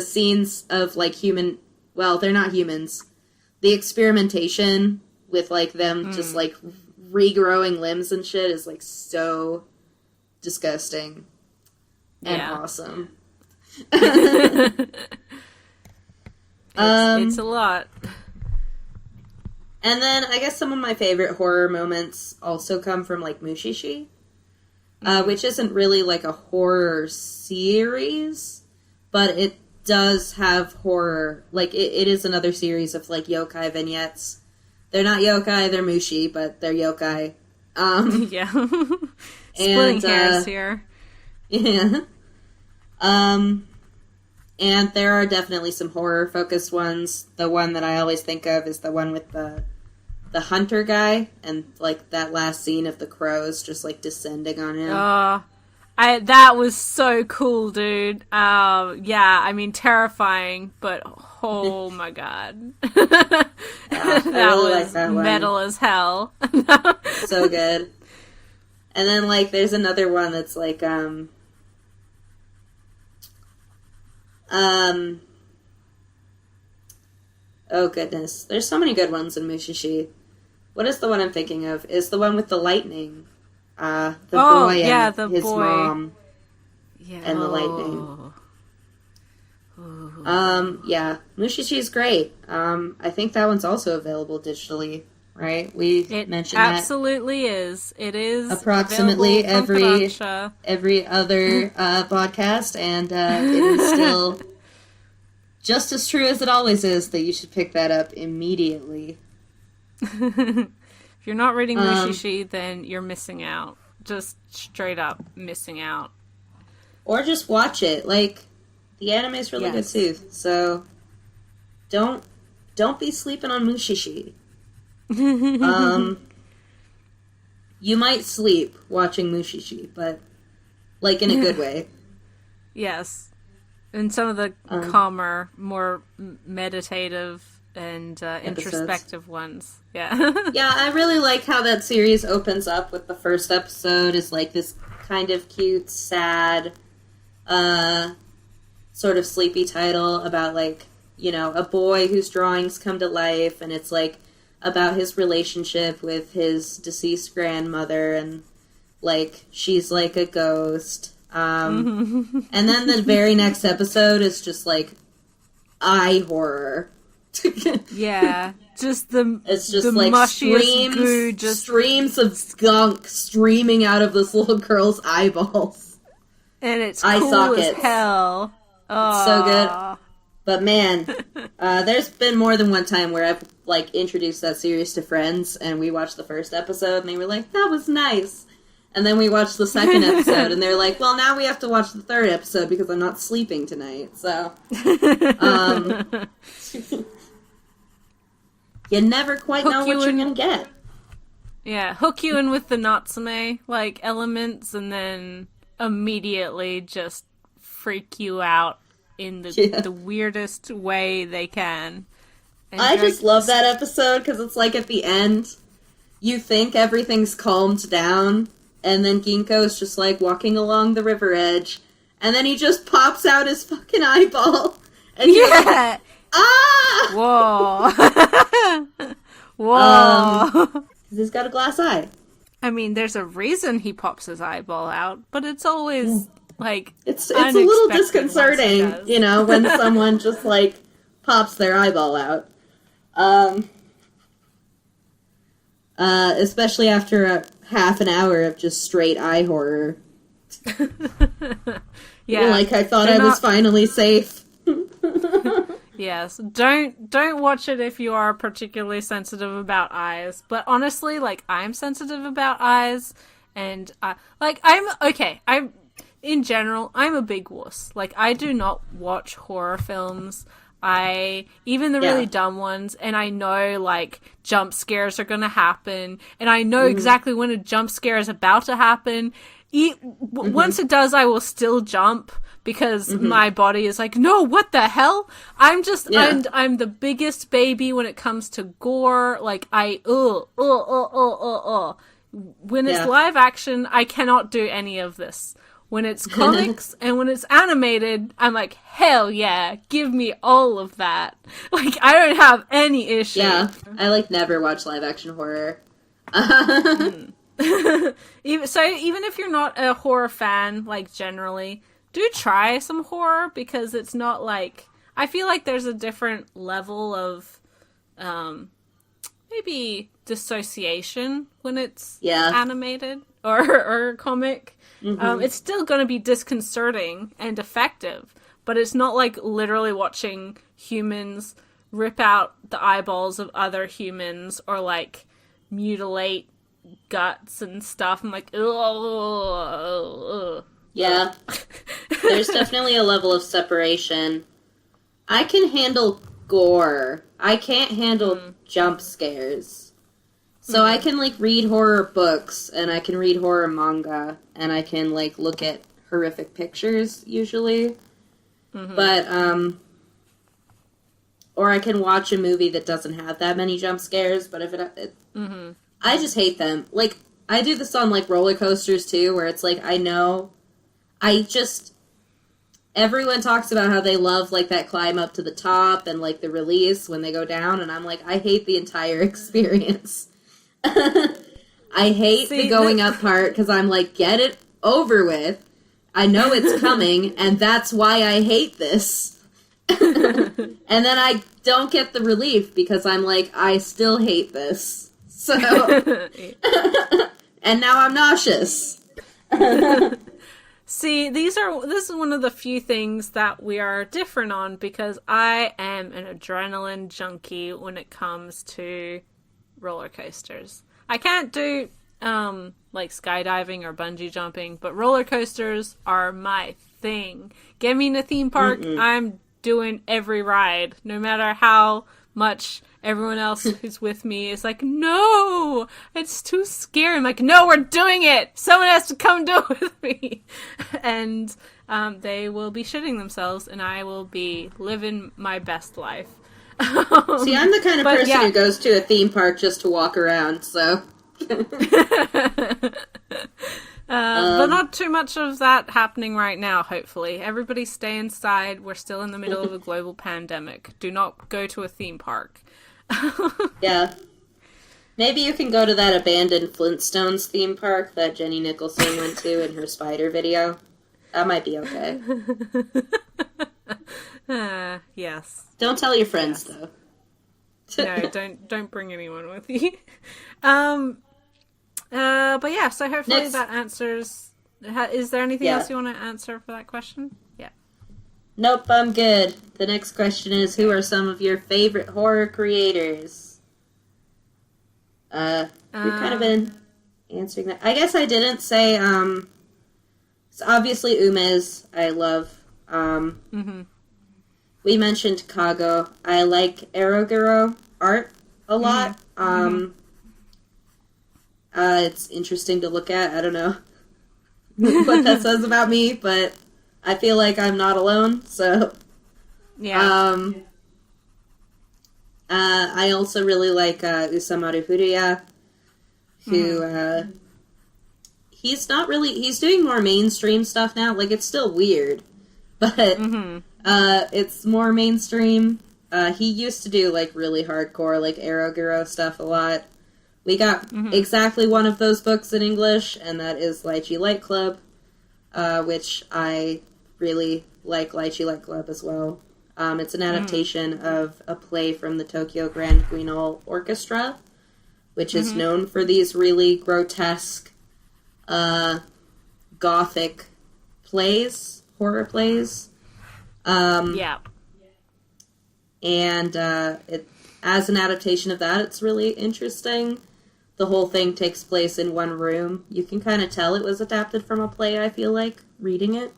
scenes of, like, human... Well, they're not humans. The experimentation with, like, them just, like, regrowing limbs and shit is, like, so disgusting and awesome. It's a lot. And then, I guess some of my favorite horror moments also come from, like, Mushishi, which isn't really, like, a horror series, but it does have horror. Like, it is another series of, like, yokai vignettes. They're not yokai, they're mushi, but they're yokai. Yeah. Splitting hairs here. Yeah. And there are definitely some horror-focused ones. The one that I always think of is the one with the hunter guy, and, like, that last scene of the crows just, like, descending on him. That was so cool, dude. Yeah, I mean, terrifying, but oh my god. That really was like that one. metal as hell. So good. And then, like, there's another one that's, like, oh goodness. There's so many good ones in Mushishi. What is the one I'm thinking of? Is the one with the lightning. The boy and his mom. Yeah. And the lightning. Yeah, Mushishi's great. I think that one's also available digitally, right? It mentioned that. Absolutely is. It is approximately every other podcast, and it is still just as true as it always is that you should pick that up immediately. If you're not reading Mushishi, then you're missing out. Just straight up missing out. Or just watch it. Like, the anime is really good too. So don't be sleeping on Mushishi. You might sleep watching Mushishi, but like in a good way. Yes. And some of the calmer, more meditative and introspective ones. Yeah. Yeah, I really like how that series opens up with the first episode is like this kind of cute, sad, sort of sleepy title about like, you know, a boy whose drawings come to life, and it's like about his relationship with his deceased grandmother, and like she's like a ghost. And then the very next episode is just like eye horror. Yeah, just it's just the like mushiest goo, just streams of skunk streaming out of this little girl's eyeballs, and it's eye cool sockets. As hell. It's so good. But man, there's been more than one time where I've like introduced that series to friends, and we watched the first episode, and they were like, "That was nice." And then we watched the second episode, and they're like, "Well, now we have to watch the third episode because I'm not sleeping tonight." So, you never quite know what you're gonna get. Yeah, hook you in with the Natsume like elements, and then immediately just freak you out in the weirdest way they can. And I just love that episode because it's like at the end, you think everything's calmed down, and then Ginkgo's just like walking along the river edge, and then he just pops out his fucking eyeball, and you're like, ah! Whoa. Whoa. He's got a glass eye. I mean, there's a reason he pops his eyeball out, but it's always like it's a little disconcerting, you know, when someone just like pops their eyeball out. Especially after a half an hour of just straight eye horror. Yeah, like I thought I was finally safe. Yes, don't watch it if you are particularly sensitive about eyes. But honestly, like I'm sensitive about eyes, and in general, I'm a big wuss. Like I do not watch horror films. Even the really dumb ones, and I know like jump scares are gonna happen, and I know exactly when a jump scare is about to happen. Once it does, I will still jump because my body is like, no, what the hell? I'm the biggest baby when it comes to gore. Like when it's live action, I cannot do any of this. When it's comics and when it's animated, I'm like, hell yeah, give me all of that. Like, I don't have any issue. Yeah, I like never watch live action horror. Even if you're not a horror fan, like generally, do try some horror because it's not like, I feel like there's a different level of maybe dissociation when it's animated or comic. It's still going to be disconcerting and effective, but it's not like literally watching humans rip out the eyeballs of other humans or like mutilate guts and stuff. I'm like, ugh. Yeah. There's definitely a level of separation. I can handle gore. I can't handle jump scares. So I can, like, read horror books, and I can read horror manga, and I can, like, look at horrific pictures, usually. But, or I can watch a movie that doesn't have that many jump scares, but if I just hate them. Like, I do this on, like, roller coasters, too, where it's like, everyone talks about how they love, like, that climb up to the top and, like, the release when they go down, and I'm like, I hate the entire experience. I hate the going up part because I'm like, get it over with. I know it's coming, and that's why I hate this. And then I don't get the relief because I'm like, I still hate this. So, and now I'm nauseous. See, this is one of the few things that we are different on, because I am an adrenaline junkie when it comes to roller coasters. I can't do like skydiving or bungee jumping, but roller coasters are my thing. Get me in a theme park, I'm doing every ride, no matter how much everyone else who's with me is like, no, it's too scary. I'm like, no, we're doing it. Someone has to come do it with me. And they will be shitting themselves, and I will be living my best life. See, I'm the kind of person who goes to a theme park just to walk around, so... But not too much of that happening right now, hopefully. Everybody stay inside. We're still in the middle of a global pandemic. Do not go to a theme park. Yeah. Maybe you can go to that abandoned Flintstones theme park that Jenny Nicholson went to in her spider video. That might be okay. Yes. Don't tell your friends, though. No, don't bring anyone with you. But yeah, so hopefully that answers... Is there anything else you want to answer for that question? Yeah. Nope, I'm good. The next question is, who are some of your favorite horror creators? We've kind of been answering that. I guess I didn't say, it's obviously Ume's, I love. We mentioned Kago. I like Eroguro art a lot. It's interesting to look at. I don't know what that says about me, but I feel like I'm not alone, so... Yeah. I also really like Usamaru Furuya, who, he's not really... He's doing more mainstream stuff now. Like, it's still weird, but it's more mainstream. He used to do, like, really hardcore, like, Eroguro stuff a lot. We got exactly one of those books in English, and that is Lychee Light Club, which I really like Lychee Light Club as well. It's an adaptation of a play from the Tokyo Grand Guignol Orchestra, which is known for these really grotesque, gothic plays, horror plays. And as an adaptation of that, it's really interesting. The whole thing takes place in one room. You can kind of tell it was adapted from a play, I feel like, reading it.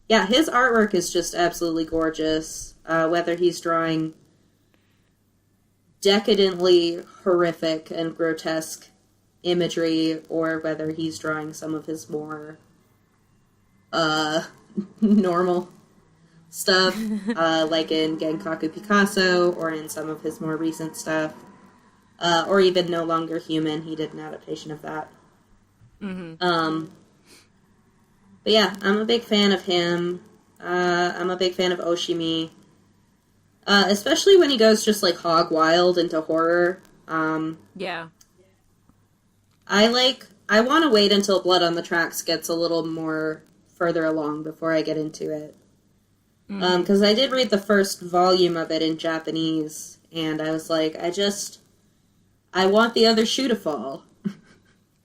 Yeah, his artwork is just absolutely gorgeous. Whether he's drawing decadently horrific and grotesque imagery, or whether he's drawing some of his more normal stuff, like in Genkaku Picasso, or in some of his more recent stuff, or even No Longer Human. He did an adaptation of that. But yeah, I'm a big fan of him. I'm a big fan of Oshimi, especially when he goes just like hog wild into horror. I want to wait until Blood on the Tracks gets a little more further along before I get into it. Because I did read the first volume of it in Japanese, and I was like, I want the other shoe to fall.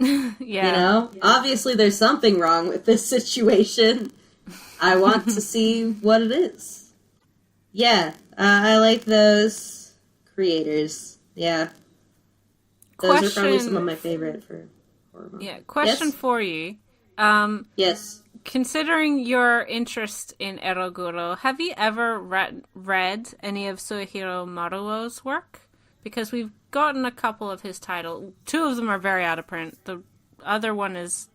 You know? Obviously there's something wrong with this situation. I want to see what it is. Yeah, I like those creators. Yeah. Those are probably some of my favorite for horror. Yeah, question for you. Yes. Considering your interest in Eroguro, have you ever read any of Suehiro Maruo's work? Because we've gotten a couple of his titles. Two of them are very out of print. The other one is,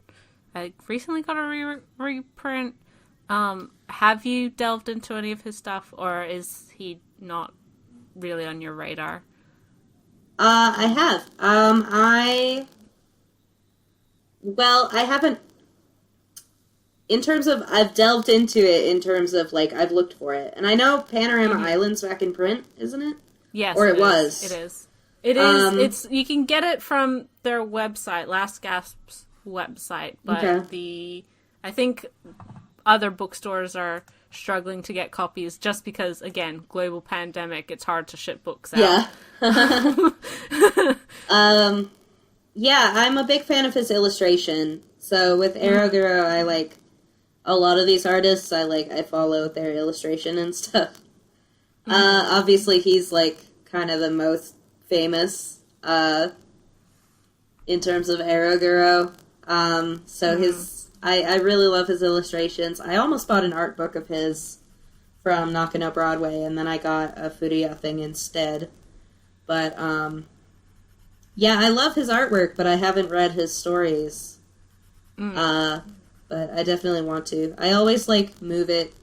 I recently got a reprint. Have you delved into any of his stuff, or is he not really on your radar? I have. I haven't. In terms of, I've delved into it in terms of, like, I've looked for it. And I know Panorama Island's back in print, isn't it? Yes. Or it was. It is. It is. It's, you can get it from their website, Last Gasp's website. But I think other bookstores are struggling to get copies just because, again, global pandemic, it's hard to ship books out. Yeah. Yeah, I'm a big fan of his illustration. So with Eroguro, I like a lot of these artists. I follow their illustration and stuff. Obviously, he's like kind of the most famous in terms of Eroguro. I really love his illustrations. I almost bought an art book of his from Nakano Broadway, and then I got a Furuya thing instead. But yeah, I love his artwork, but I haven't read his stories. But I definitely want to. I always, like, move it,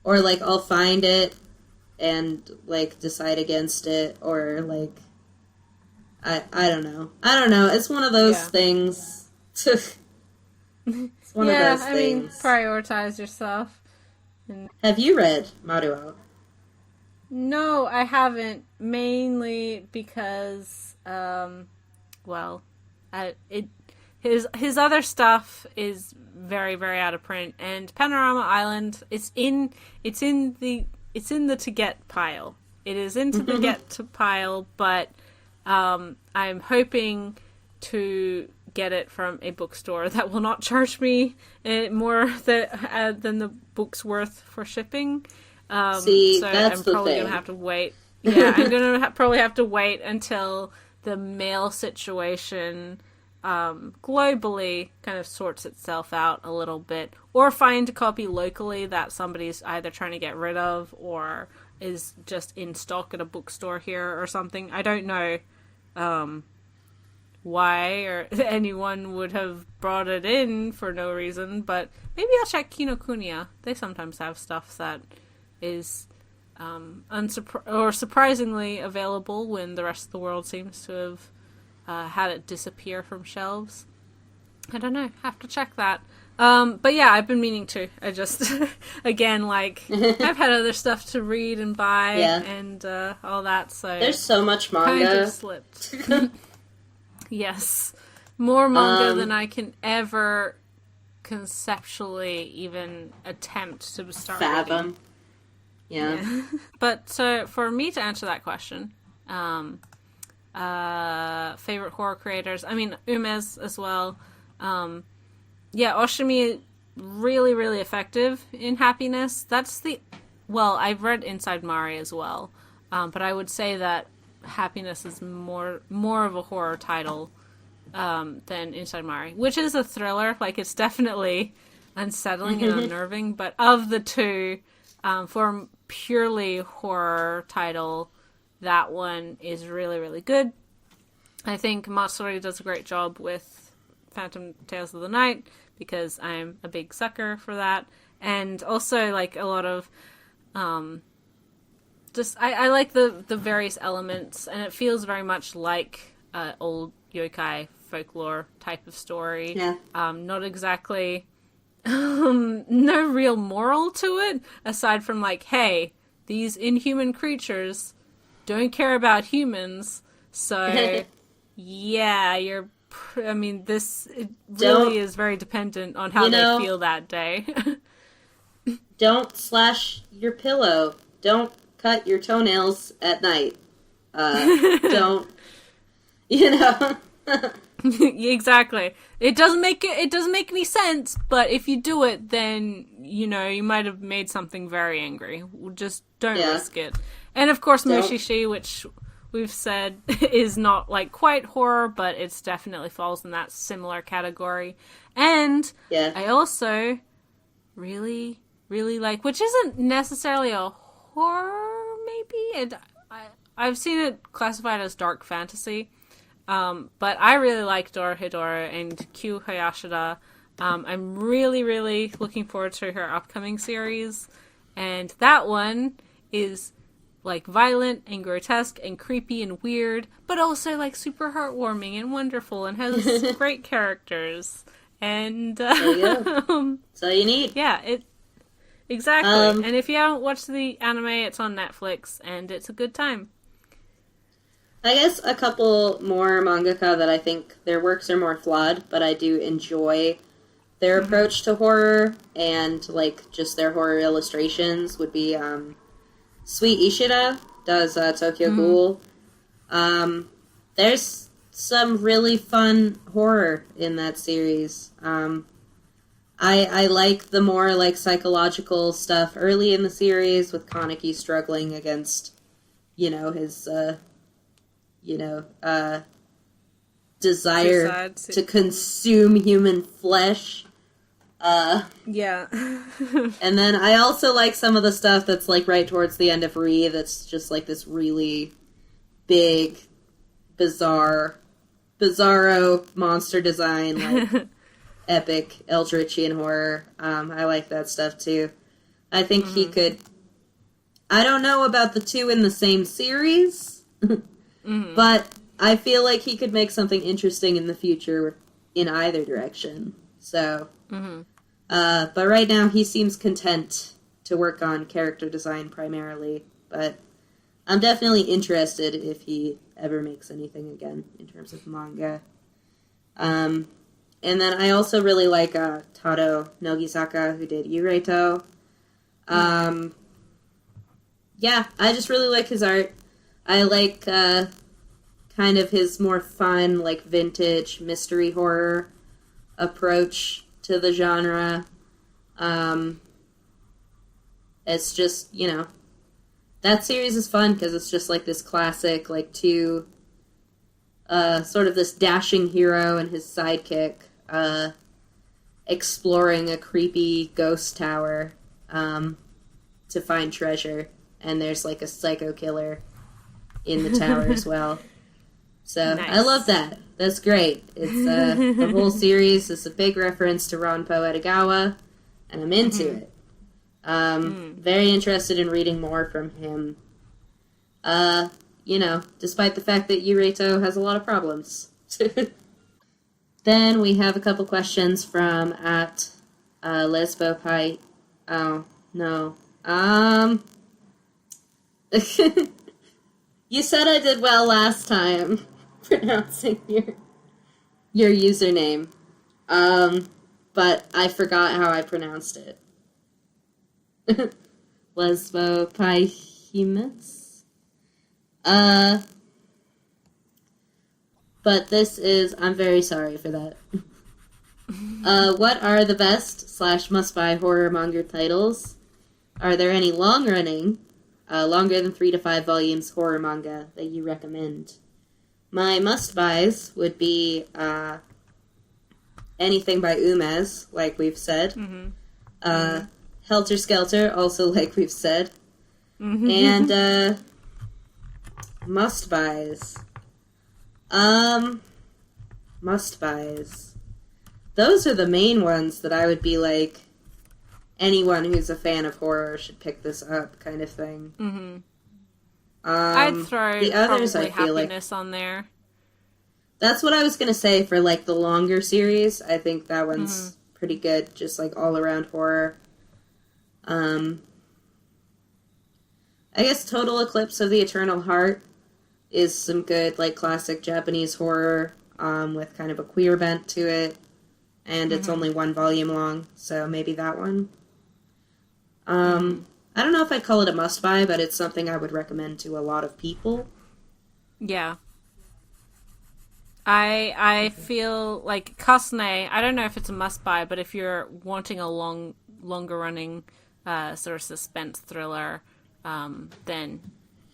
or, like, I'll find it and, like, decide against it, or, like, I don't know. I don't know. It's one of those things. It's one of those things. I mean, prioritize yourself. Have you read Maruo? No, I haven't. Mainly because, his other stuff is very, very out of print, and Panorama Island, it's in the to get pile. It is into the get to pile, but I'm hoping to get it from a bookstore that will not charge me more than the book's worth for shipping. See, so that's I'm the probably thing. gonna have to wait. Yeah, I'm gonna probably have to wait until the mail situation globally kind of sorts itself out a little bit, or find a copy locally that somebody's either trying to get rid of or is just in stock at a bookstore here or something. I don't know why or anyone would have brought it in for no reason, but maybe I'll check Kinokuniya. They sometimes have stuff that is surprisingly available when the rest of the world seems to have had it disappear from shelves. I don't know. Have to check that. But yeah, I've been meaning to. I just, again, like, I've had other stuff to read and buy and all that, so... There's so much manga. Kind of slipped. Yes. More manga than I can ever conceptually even attempt to start fathom. reading. Yeah. But, so, for me to answer that question, favorite horror creators, I mean, Ume's as well. Oshimi, really, really effective in Happiness. I've read Inside Mari as well, but I would say that Happiness is more of a horror title than Inside Mari, which is a thriller. Like, it's definitely unsettling and unnerving, but of the two, for a purely horror title, that one is really, really good. I think Matsuri does a great job with Phantom Tales of the Night, because I'm a big sucker for that. And also, like, a lot of, I like the various elements, and it feels very much like old yokai folklore type of story. Yeah. Not exactly, no real moral to it, aside from, like, hey, these inhuman creatures don't care about humans, so, yeah, this really is very dependent on how they feel that day. Don't slash your pillow. Don't cut your toenails at night. Don't, Exactly. It doesn't make any sense, but if you do it, then, you might have made something very angry. Just don't risk it. And of course, Mushishi, which we've said is not, like, quite horror, but it's definitely falls in that similar category. And I also really, really like, which isn't necessarily a horror, maybe? I've seen it classified as dark fantasy, but I really like Dorohedoro and Kyu Hayashida. I'm really, really looking forward to her upcoming series, and that one is, like, violent and grotesque and creepy and weird, but also, like, super heartwarming and wonderful and has great characters. And there you go. That's all you need. Yeah, exactly. And if you haven't watched the anime, it's on Netflix, and it's a good time. I guess a couple more mangaka that I think their works are more flawed, but I do enjoy their approach to horror and, like, just their horror illustrations would be, Sweet Ishida does Tokyo Ghoul. There's some really fun horror in that series. I like the more, like, psychological stuff early in the series with Kaneki struggling against, his, desire to consume human flesh. Yeah. And then I also like some of the stuff that's, like, right towards the end of Re that's just, like, this really big, bizarro monster design, like, epic Eldritchian horror. I like that stuff, too. I think he could... I don't know about the two in the same series, but I feel like he could make something interesting in the future in either direction. So... but right now he seems content to work on character design primarily, but I'm definitely interested if he ever makes anything again in terms of manga. And then I also really like Tato Nogisaka, who did Yureto. Yeah, I just really like his art. I like kind of his more fun, like, vintage mystery horror approach to the genre. It's just, that series is fun because it's just like this classic, like, two, sort of this dashing hero and his sidekick, exploring a creepy ghost tower, to find treasure. And there's, like, a psycho killer in the tower as well. So, nice. I love that. That's great. It's, the whole series is a big reference to Ranpo Edogawa, and I'm into it. Very interested in reading more from him. Despite the fact that Yureto has a lot of problems. Then we have a couple questions from at Lesbo Pi. Oh, no. You said I did well last time pronouncing your username. But I forgot how I pronounced it. Lesbo Paihimus. But this is... I'm very sorry for that. What are the best / must-buy horror manga titles? Are there any long-running, longer than 3 to 5 volumes horror manga that you recommend? My must-buys would be anything by Umez, like we've said. Helter Skelter, also like we've said. And must-buys. Must-buys. Those are the main ones that I would be like, anyone who's a fan of horror should pick this up, kind of thing. I'd throw the others, I feel Happiness on there. That's what I was gonna say for, like, the longer series. I think that one's pretty good, just, like, all-around horror. I guess Total Eclipse of the Eternal Heart is some good, like, classic Japanese horror, with kind of a queer bent to it. And it's only 1 volume long, so maybe that one. I don't know if I'd call it a must-buy, but it's something I would recommend to a lot of people. Yeah. I feel like Kosume, I don't know if it's a must-buy, but if you're wanting a longer-running sort of suspense thriller, then,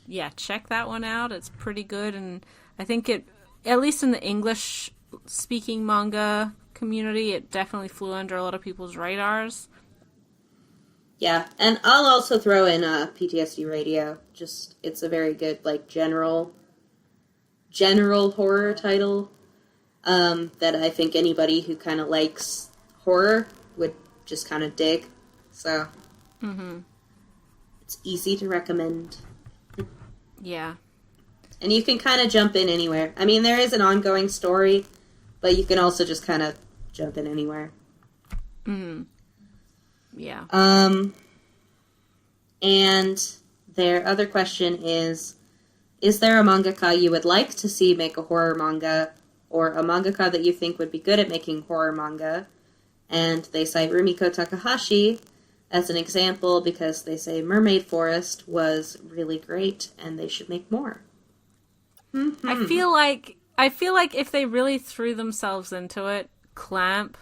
yeah, check that one out. It's pretty good, and I think it, at least in the English-speaking manga community, it definitely flew under a lot of people's radars. Yeah, and I'll also throw in PTSD Radio. Just, it's a very good, like, general horror title that I think anybody who kind of likes horror would just kind of dig. So, it's easy to recommend. Yeah. And you can kind of jump in anywhere. I mean, there is an ongoing story, but you can also just kind of jump in anywhere. Yeah. And their other question is there a mangaka you would like to see make a horror manga, or a mangaka that you think would be good at making horror manga? And they cite Rumiko Takahashi as an example because they say Mermaid Forest was really great and they should make more. Mm-hmm. I feel like if they really threw themselves into it, Clamp,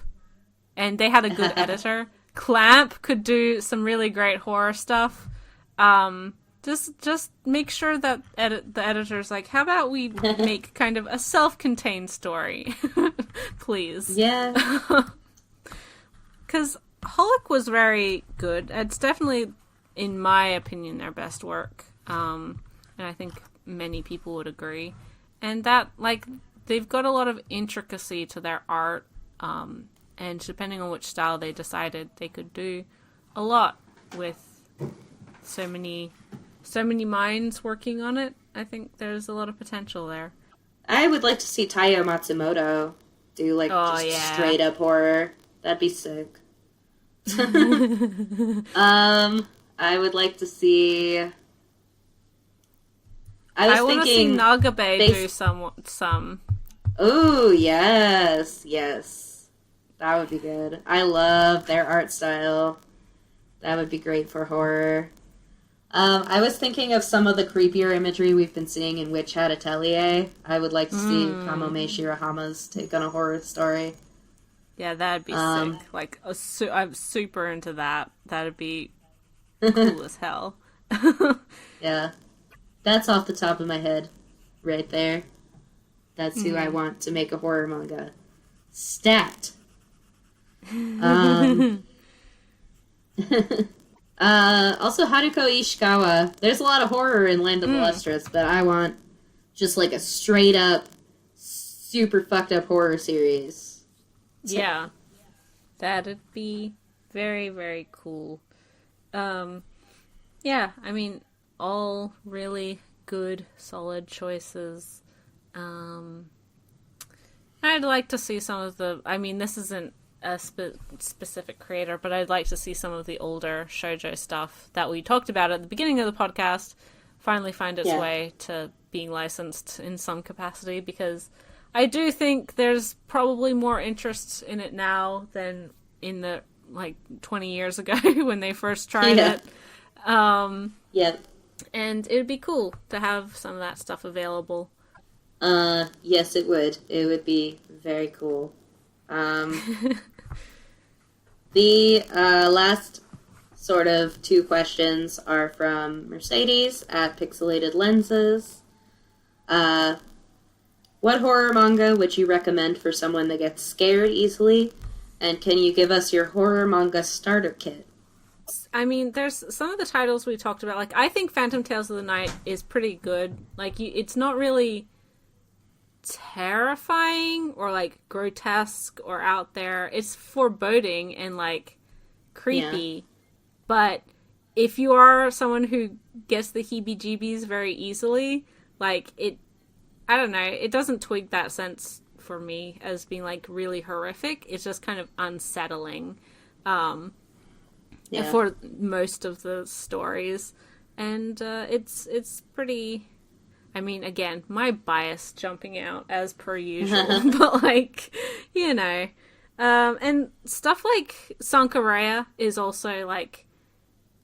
and they had a good editor, Clamp could do some really great horror stuff. Just make sure that the editor's like, how about we make kind of a self-contained story, please? Yeah. Because Holic was very good. It's definitely, in my opinion, their best work. And I think many people would agree. And that, like, they've got a lot of intricacy to their art. And depending on which style they decided, they could do a lot with so many minds working on it. I think there's a lot of potential there. I would like to see Taiyo Matsumoto do, like, straight up horror. That'd be sick. I would like to see... I want to see Nagabe do some. Oh, yes. That would be good. I love their art style. That would be great for horror. I was thinking of some of the creepier imagery we've been seeing in Witch Hat Atelier. I would like to see Kamome Shirahama's take on a horror story. Yeah, that'd be sick. Like, I'm super into that. That'd be cool as hell. Yeah. That's off the top of my head. Right there. That's who I want to make a horror manga. Stat! Also, Haruko Ishikawa. There's a lot of horror in Land of the Lustrous, but I want just like a straight up, super fucked up horror series. Yeah. That'd be very, very cool. Yeah, I mean, all really good, solid choices. I'd like to see some of the... I mean, this isn't a specific creator, but I'd like to see some of the older shoujo stuff that we talked about at the beginning of the podcast finally find its way to being licensed in some capacity, because I do think there's probably more interest in it now than in the, 20 years ago when they first tried it. And it would be cool to have some of that stuff available. Yes, it would. It would be very cool. The last sort of two questions are from Mercedes at Pixelated Lenses. What horror manga would you recommend for someone that gets scared easily? And can you give us your horror manga starter kit? I mean, there's some of the titles we talked about. I think Phantom Tales of the Night is pretty good. It's not really terrifying or, grotesque or out there. It's foreboding and, creepy. Yeah. But if you are someone who gets the heebie-jeebies very easily, I don't know, it doesn't twig that sense for me as being, really horrific. It's just kind of unsettling. For most of the stories. And it's pretty... I mean, again, my bias jumping out as per usual. But, and stuff like Sankarea is also,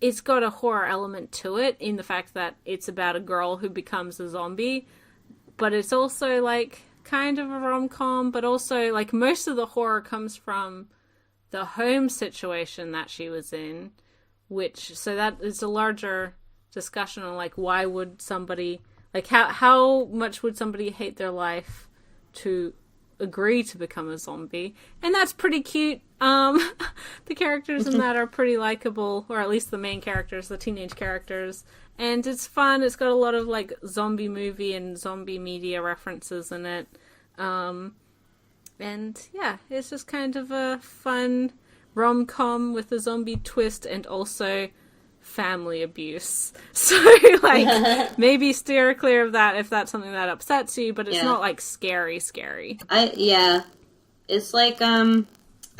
it's got a horror element to it in the fact that it's about a girl who becomes a zombie. But it's also, kind of a rom-com. But also, most of the horror comes from the home situation that she was in, so that is a larger discussion on why would somebody how much would somebody hate their life to agree to become a zombie, and that's pretty cute. The characters in that are pretty likable, or at least the main characters, the teenage characters, and it's fun. It's got a lot of zombie movie and zombie media references in it. And yeah, it's just kind of a fun rom-com with a zombie twist and also family abuse. So, maybe steer clear of that if that's something that upsets you, but it's not, scary. It's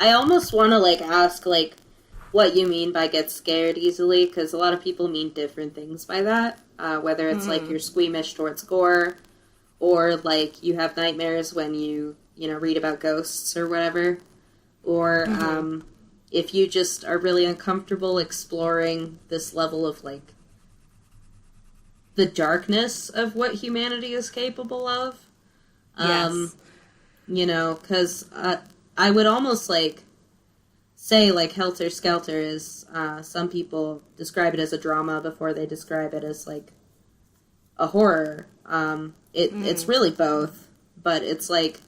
I almost want to, ask, what you mean by get scared easily, because a lot of people mean different things by that, whether it's, you're squeamish towards gore, or, you have nightmares when you read about ghosts or whatever. or if you just are really uncomfortable exploring this level of, like, the darkness of what humanity is capable of. Yes. You know, because I would almost, like, say, like, Helter Skelter is, some people describe it as a drama before they describe it as, like, a horror. It's really both, but it's, like,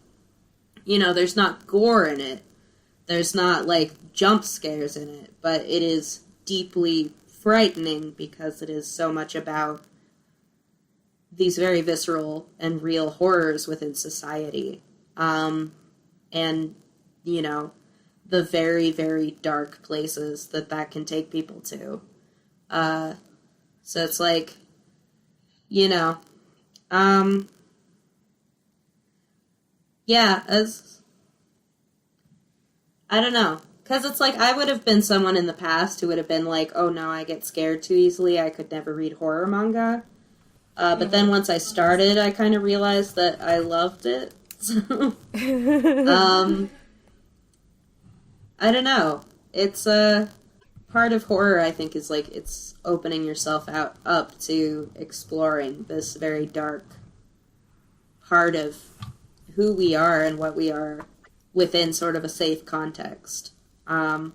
you know, there's not gore in it. There's not, like, jump scares in it, but it is deeply frightening because it is so much about these very visceral and real horrors within society. And, you know, the very, very dark places that can take people to. So it's like, you know, yeah, I don't know. Because it's like, I would have been someone in the past who would have been like, oh no, I get scared too easily, I could never read horror manga. But then once I started, I kind of realized that I loved it. So, I don't know. It's part of horror, I think, is like it's opening yourself up to exploring this very dark part of who we are and what we are within sort of a safe context. And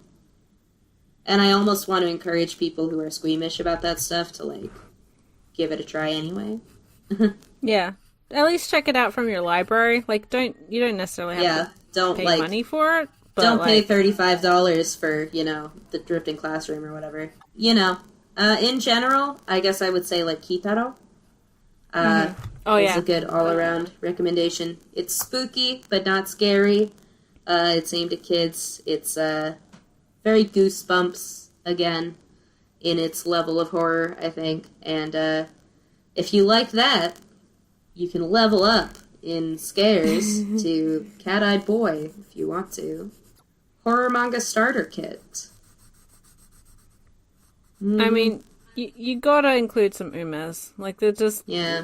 I almost want to encourage people who are squeamish about that stuff to, like, give it a try anyway. Yeah. At least check it out from your library. Like, you don't necessarily have to pay money for it. But don't pay $35 for, you know, the Drifting Classroom or whatever. You know, in general, I guess I would say, like, Kitaro. Is a good all-around recommendation. It's spooky, but not scary. It's aimed at kids. It's very Goosebumps, again, in its level of horror, I think. And if you like that, you can level up in scares to Cat-Eyed Boy, if you want to. Horror manga starter kit. I mean, you gotta include some umes. Like, they're just... Yeah.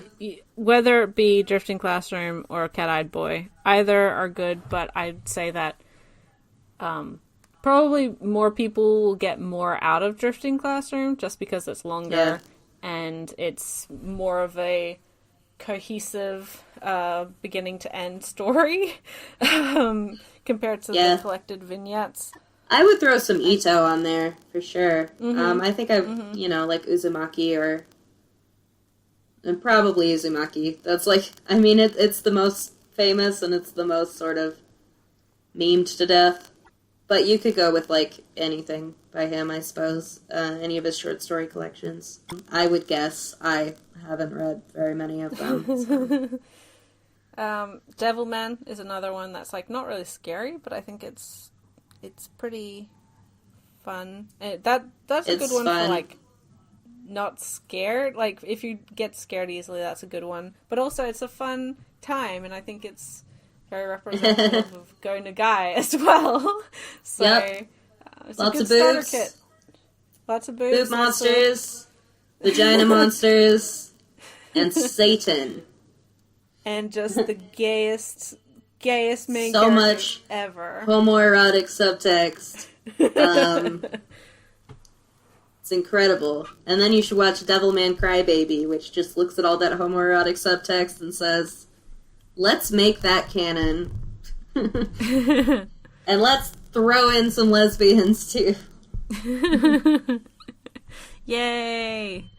Whether it be Drifting Classroom or Cat-Eyed Boy, either are good, but I'd say that probably more people will get more out of Drifting Classroom just because it's longer and it's more of a cohesive beginning to end story compared to the collected vignettes. I would throw some Ito on there for sure. I think you know, like Uzumaki and probably Uzumaki. That's like, I mean, it's the most famous and it's the most sort of memed to death. But you could go with, like, anything by him, I suppose. Any of his short story collections. I would guess. I haven't read very many of them. So. Devilman is another one that's, like, not really scary, but I think it's pretty fun. That's a good one for, like, not scared. Like, if you get scared easily, that's a good one. But also, it's a fun time, and I think it's very representative of Go Nagai as well. So, it's lots a good of starter boobs. kit. Lots of boobs. Boob monsters, vagina monsters, and Satan. And just the gayest main so character much ever. Homoerotic subtext. It's incredible. And then you should watch Devilman Crybaby, which just looks at all that homoerotic subtext and says, let's make that canon. And let's throw in some lesbians, too. Yay!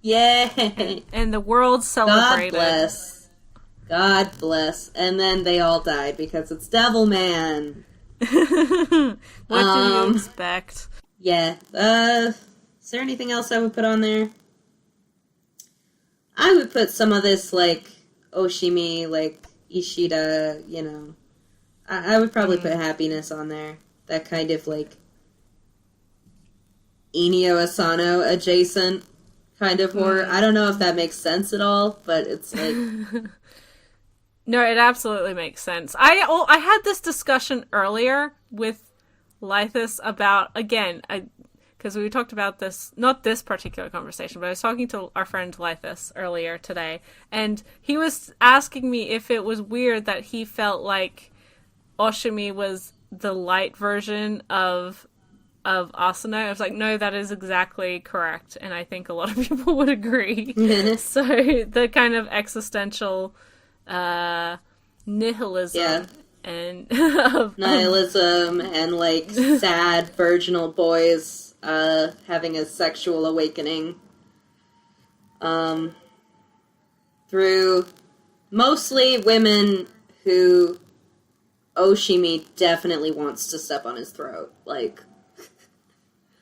Yay! And the world celebrated. God bless. God bless. And then they all died because it's Devilman. What do you expect? Yeah. Is there anything else I would put on there? I would put some of this, like, Oshimi, like, Ishida, you know. I would probably put Happiness on there. That kind of, like, Inio Asano adjacent kind of horror. I don't know if that makes sense at all, but it's like... No, it absolutely makes sense. I had this discussion earlier with Lythus about, again, because we talked about this, not this particular conversation, but I was talking to our friend Lythus earlier today, and he was asking me if it was weird that he felt like Oshimi was the light version of Asuna. I was like, no, that is exactly correct, and I think a lot of people would agree. So the kind of existential nihilism and nihilism and like sad virginal boys having a sexual awakening through mostly women who Oshimi definitely wants to step on his throat. Like,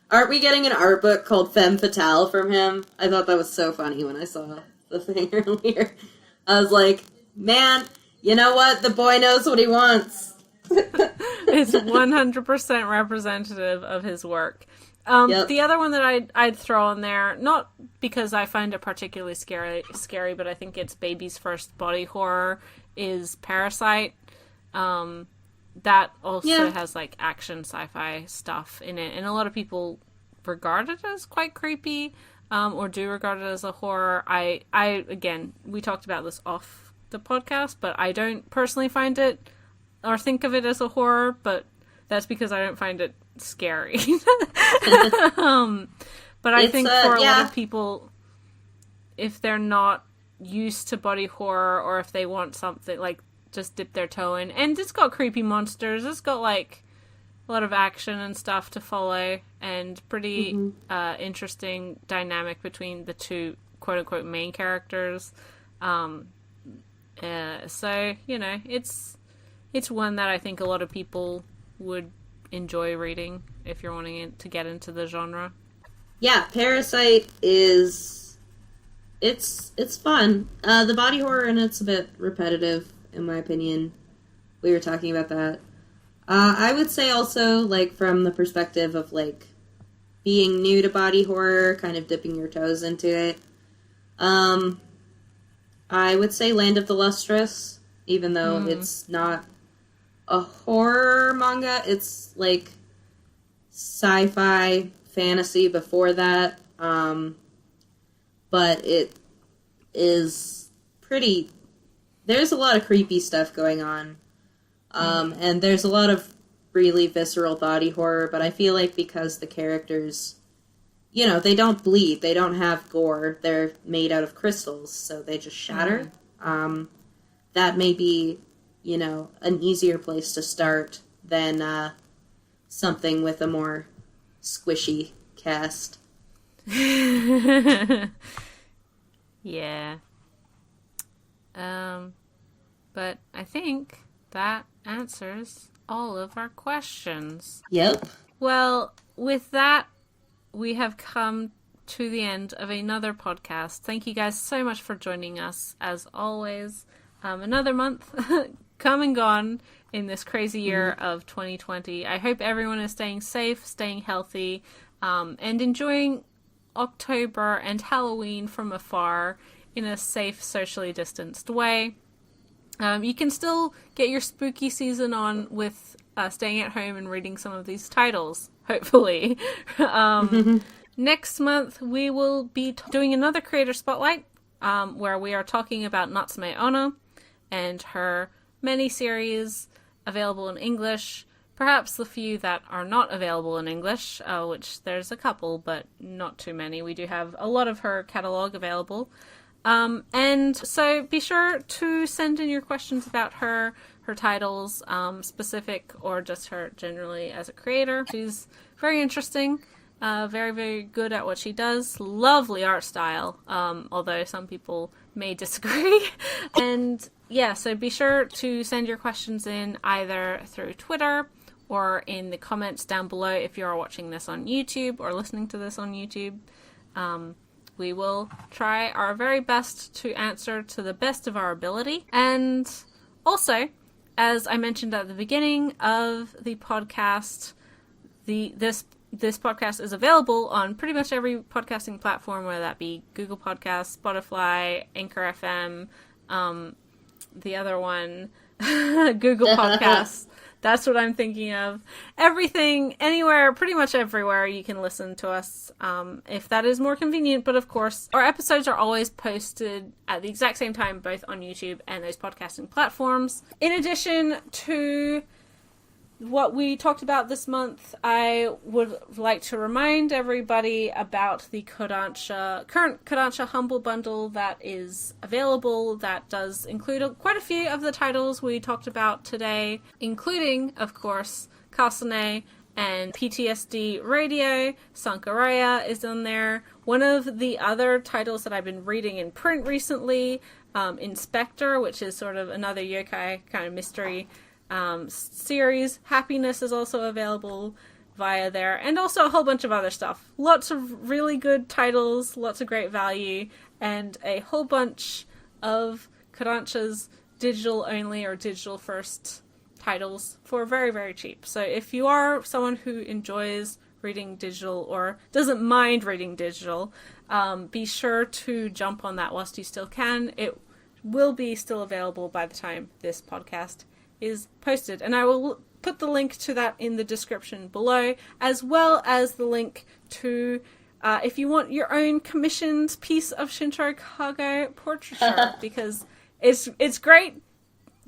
aren't we getting an art book called Femme Fatale from him? I thought that was so funny when I saw the thing earlier. I was like, man, you know what? The boy knows what he wants. It's 100% representative of his work. The other one that I'd throw in there, not because I find it particularly scary, but I think it's baby's first body horror, is Parasite. That also has like action sci-fi stuff in it, and a lot of people regard it as quite creepy, or do regard it as a horror. I again, we talked about this off the podcast, but I don't personally find it or think of it as a horror, but that's because I don't find it scary. But I think for a lot of people, if they're not used to body horror, or if they want something like just dip their toe in, and it's got creepy monsters, it's got like a lot of action and stuff to follow, and pretty interesting dynamic between the two quote-unquote main characters. So, you know, it's one that I think a lot of people would enjoy reading if you're wanting to get into the genre. Yeah, Parasite is... It's fun. The body horror in it's a bit repetitive, in my opinion. We were talking about that. I would say also, like, from the perspective of, like, being new to body horror, kind of dipping your toes into it. I would say Land of the Lustrous, even though it's not a horror manga. It's, like, sci-fi fantasy before that. But it is pretty... There's a lot of creepy stuff going on. And there's a lot of really visceral body horror, but I feel like because the characters, you know, they don't bleed, they don't have gore, they're made out of crystals, so they just shatter. That may be, you know, an easier place to start than something with a more squishy cast. Yeah. But I think that answers all of our questions. Yep. Well, with that, we have come to the end of another podcast. Thank you guys so much for joining us, as always. Another month come and gone in this crazy year of 2020. I hope everyone is staying safe, staying healthy, and enjoying October and Halloween from afar in a safe, socially distanced way. You can still get your spooky season on with staying at home and reading some of these titles, hopefully. Next month, we will be doing another creator spotlight, where we are talking about Natsume Ono and her mini-series available in English, perhaps the few that are not available in English, which there's a couple, but not too many. We do have a lot of her catalog available. And so be sure to send in your questions about her titles, specific or just her generally as a creator. She's very interesting, very, very good at what she does. Lovely art style, although some people may disagree. And yeah, so be sure to send your questions in either through Twitter or in the comments down below if you are watching this on YouTube or listening to this on YouTube. We will try our very best to answer to the best of our ability. And also, as I mentioned at the beginning of the podcast, this podcast is available on pretty much every podcasting platform, whether that be Google Podcasts, Spotify, Anchor FM, the other one, Google Podcasts. That's what I'm thinking of. Everything, anywhere, pretty much everywhere you can listen to us, if that is more convenient. But of course, our episodes are always posted at the exact same time, both on YouTube and those podcasting platforms. In addition to what we talked about this month, I would like to remind everybody about the current Kodansha Humble Bundle that is available, that does include quite a few of the titles we talked about today, including, of course, Kosume and PTSD Radio. Sankarea is in there. One of the other titles that I've been reading in print recently, Inspector, which is sort of another yokai kind of mystery series. Happiness is also available via there, and also a whole bunch of other stuff. Lots of really good titles, lots of great value, and a whole bunch of Kodansha's digital only or digital first titles for very, very cheap. So if you are someone who enjoys reading digital or doesn't mind reading digital, be sure to jump on that whilst you still can. It will be still available by the time this podcast is posted, and I will put the link to that in the description below, as well as the link to if you want your own commissioned piece of Shintaro Kago portraiture, because it's great.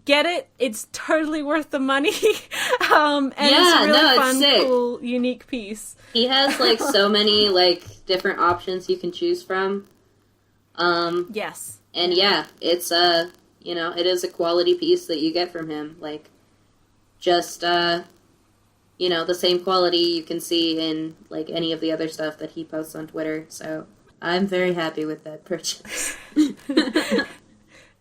Get it. It's totally worth the money. And it's a really fun, cool, unique piece. He has like so many like different options you can choose from. Yes. And yeah, it's it is a quality piece that you get from him. Like, just, the same quality you can see in, like, any of the other stuff that he posts on Twitter. So, I'm very happy with that purchase.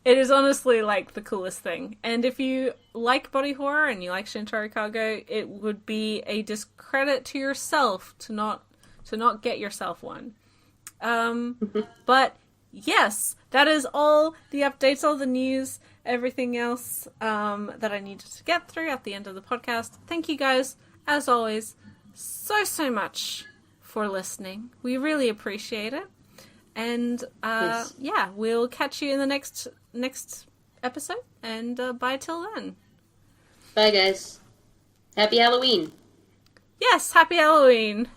It is honestly, like, the coolest thing. And if you like body horror and you like Shintaro Kago, it would be a discredit to yourself to not get yourself one. But yes, that is all the updates, all the news, everything else that I needed to get through at the end of the podcast. Thank you guys, as always, so much for listening. We really appreciate it. And Yes. yeah, we'll catch you in the next episode. And bye till then. Bye, guys. Happy Halloween. Yes, happy Halloween.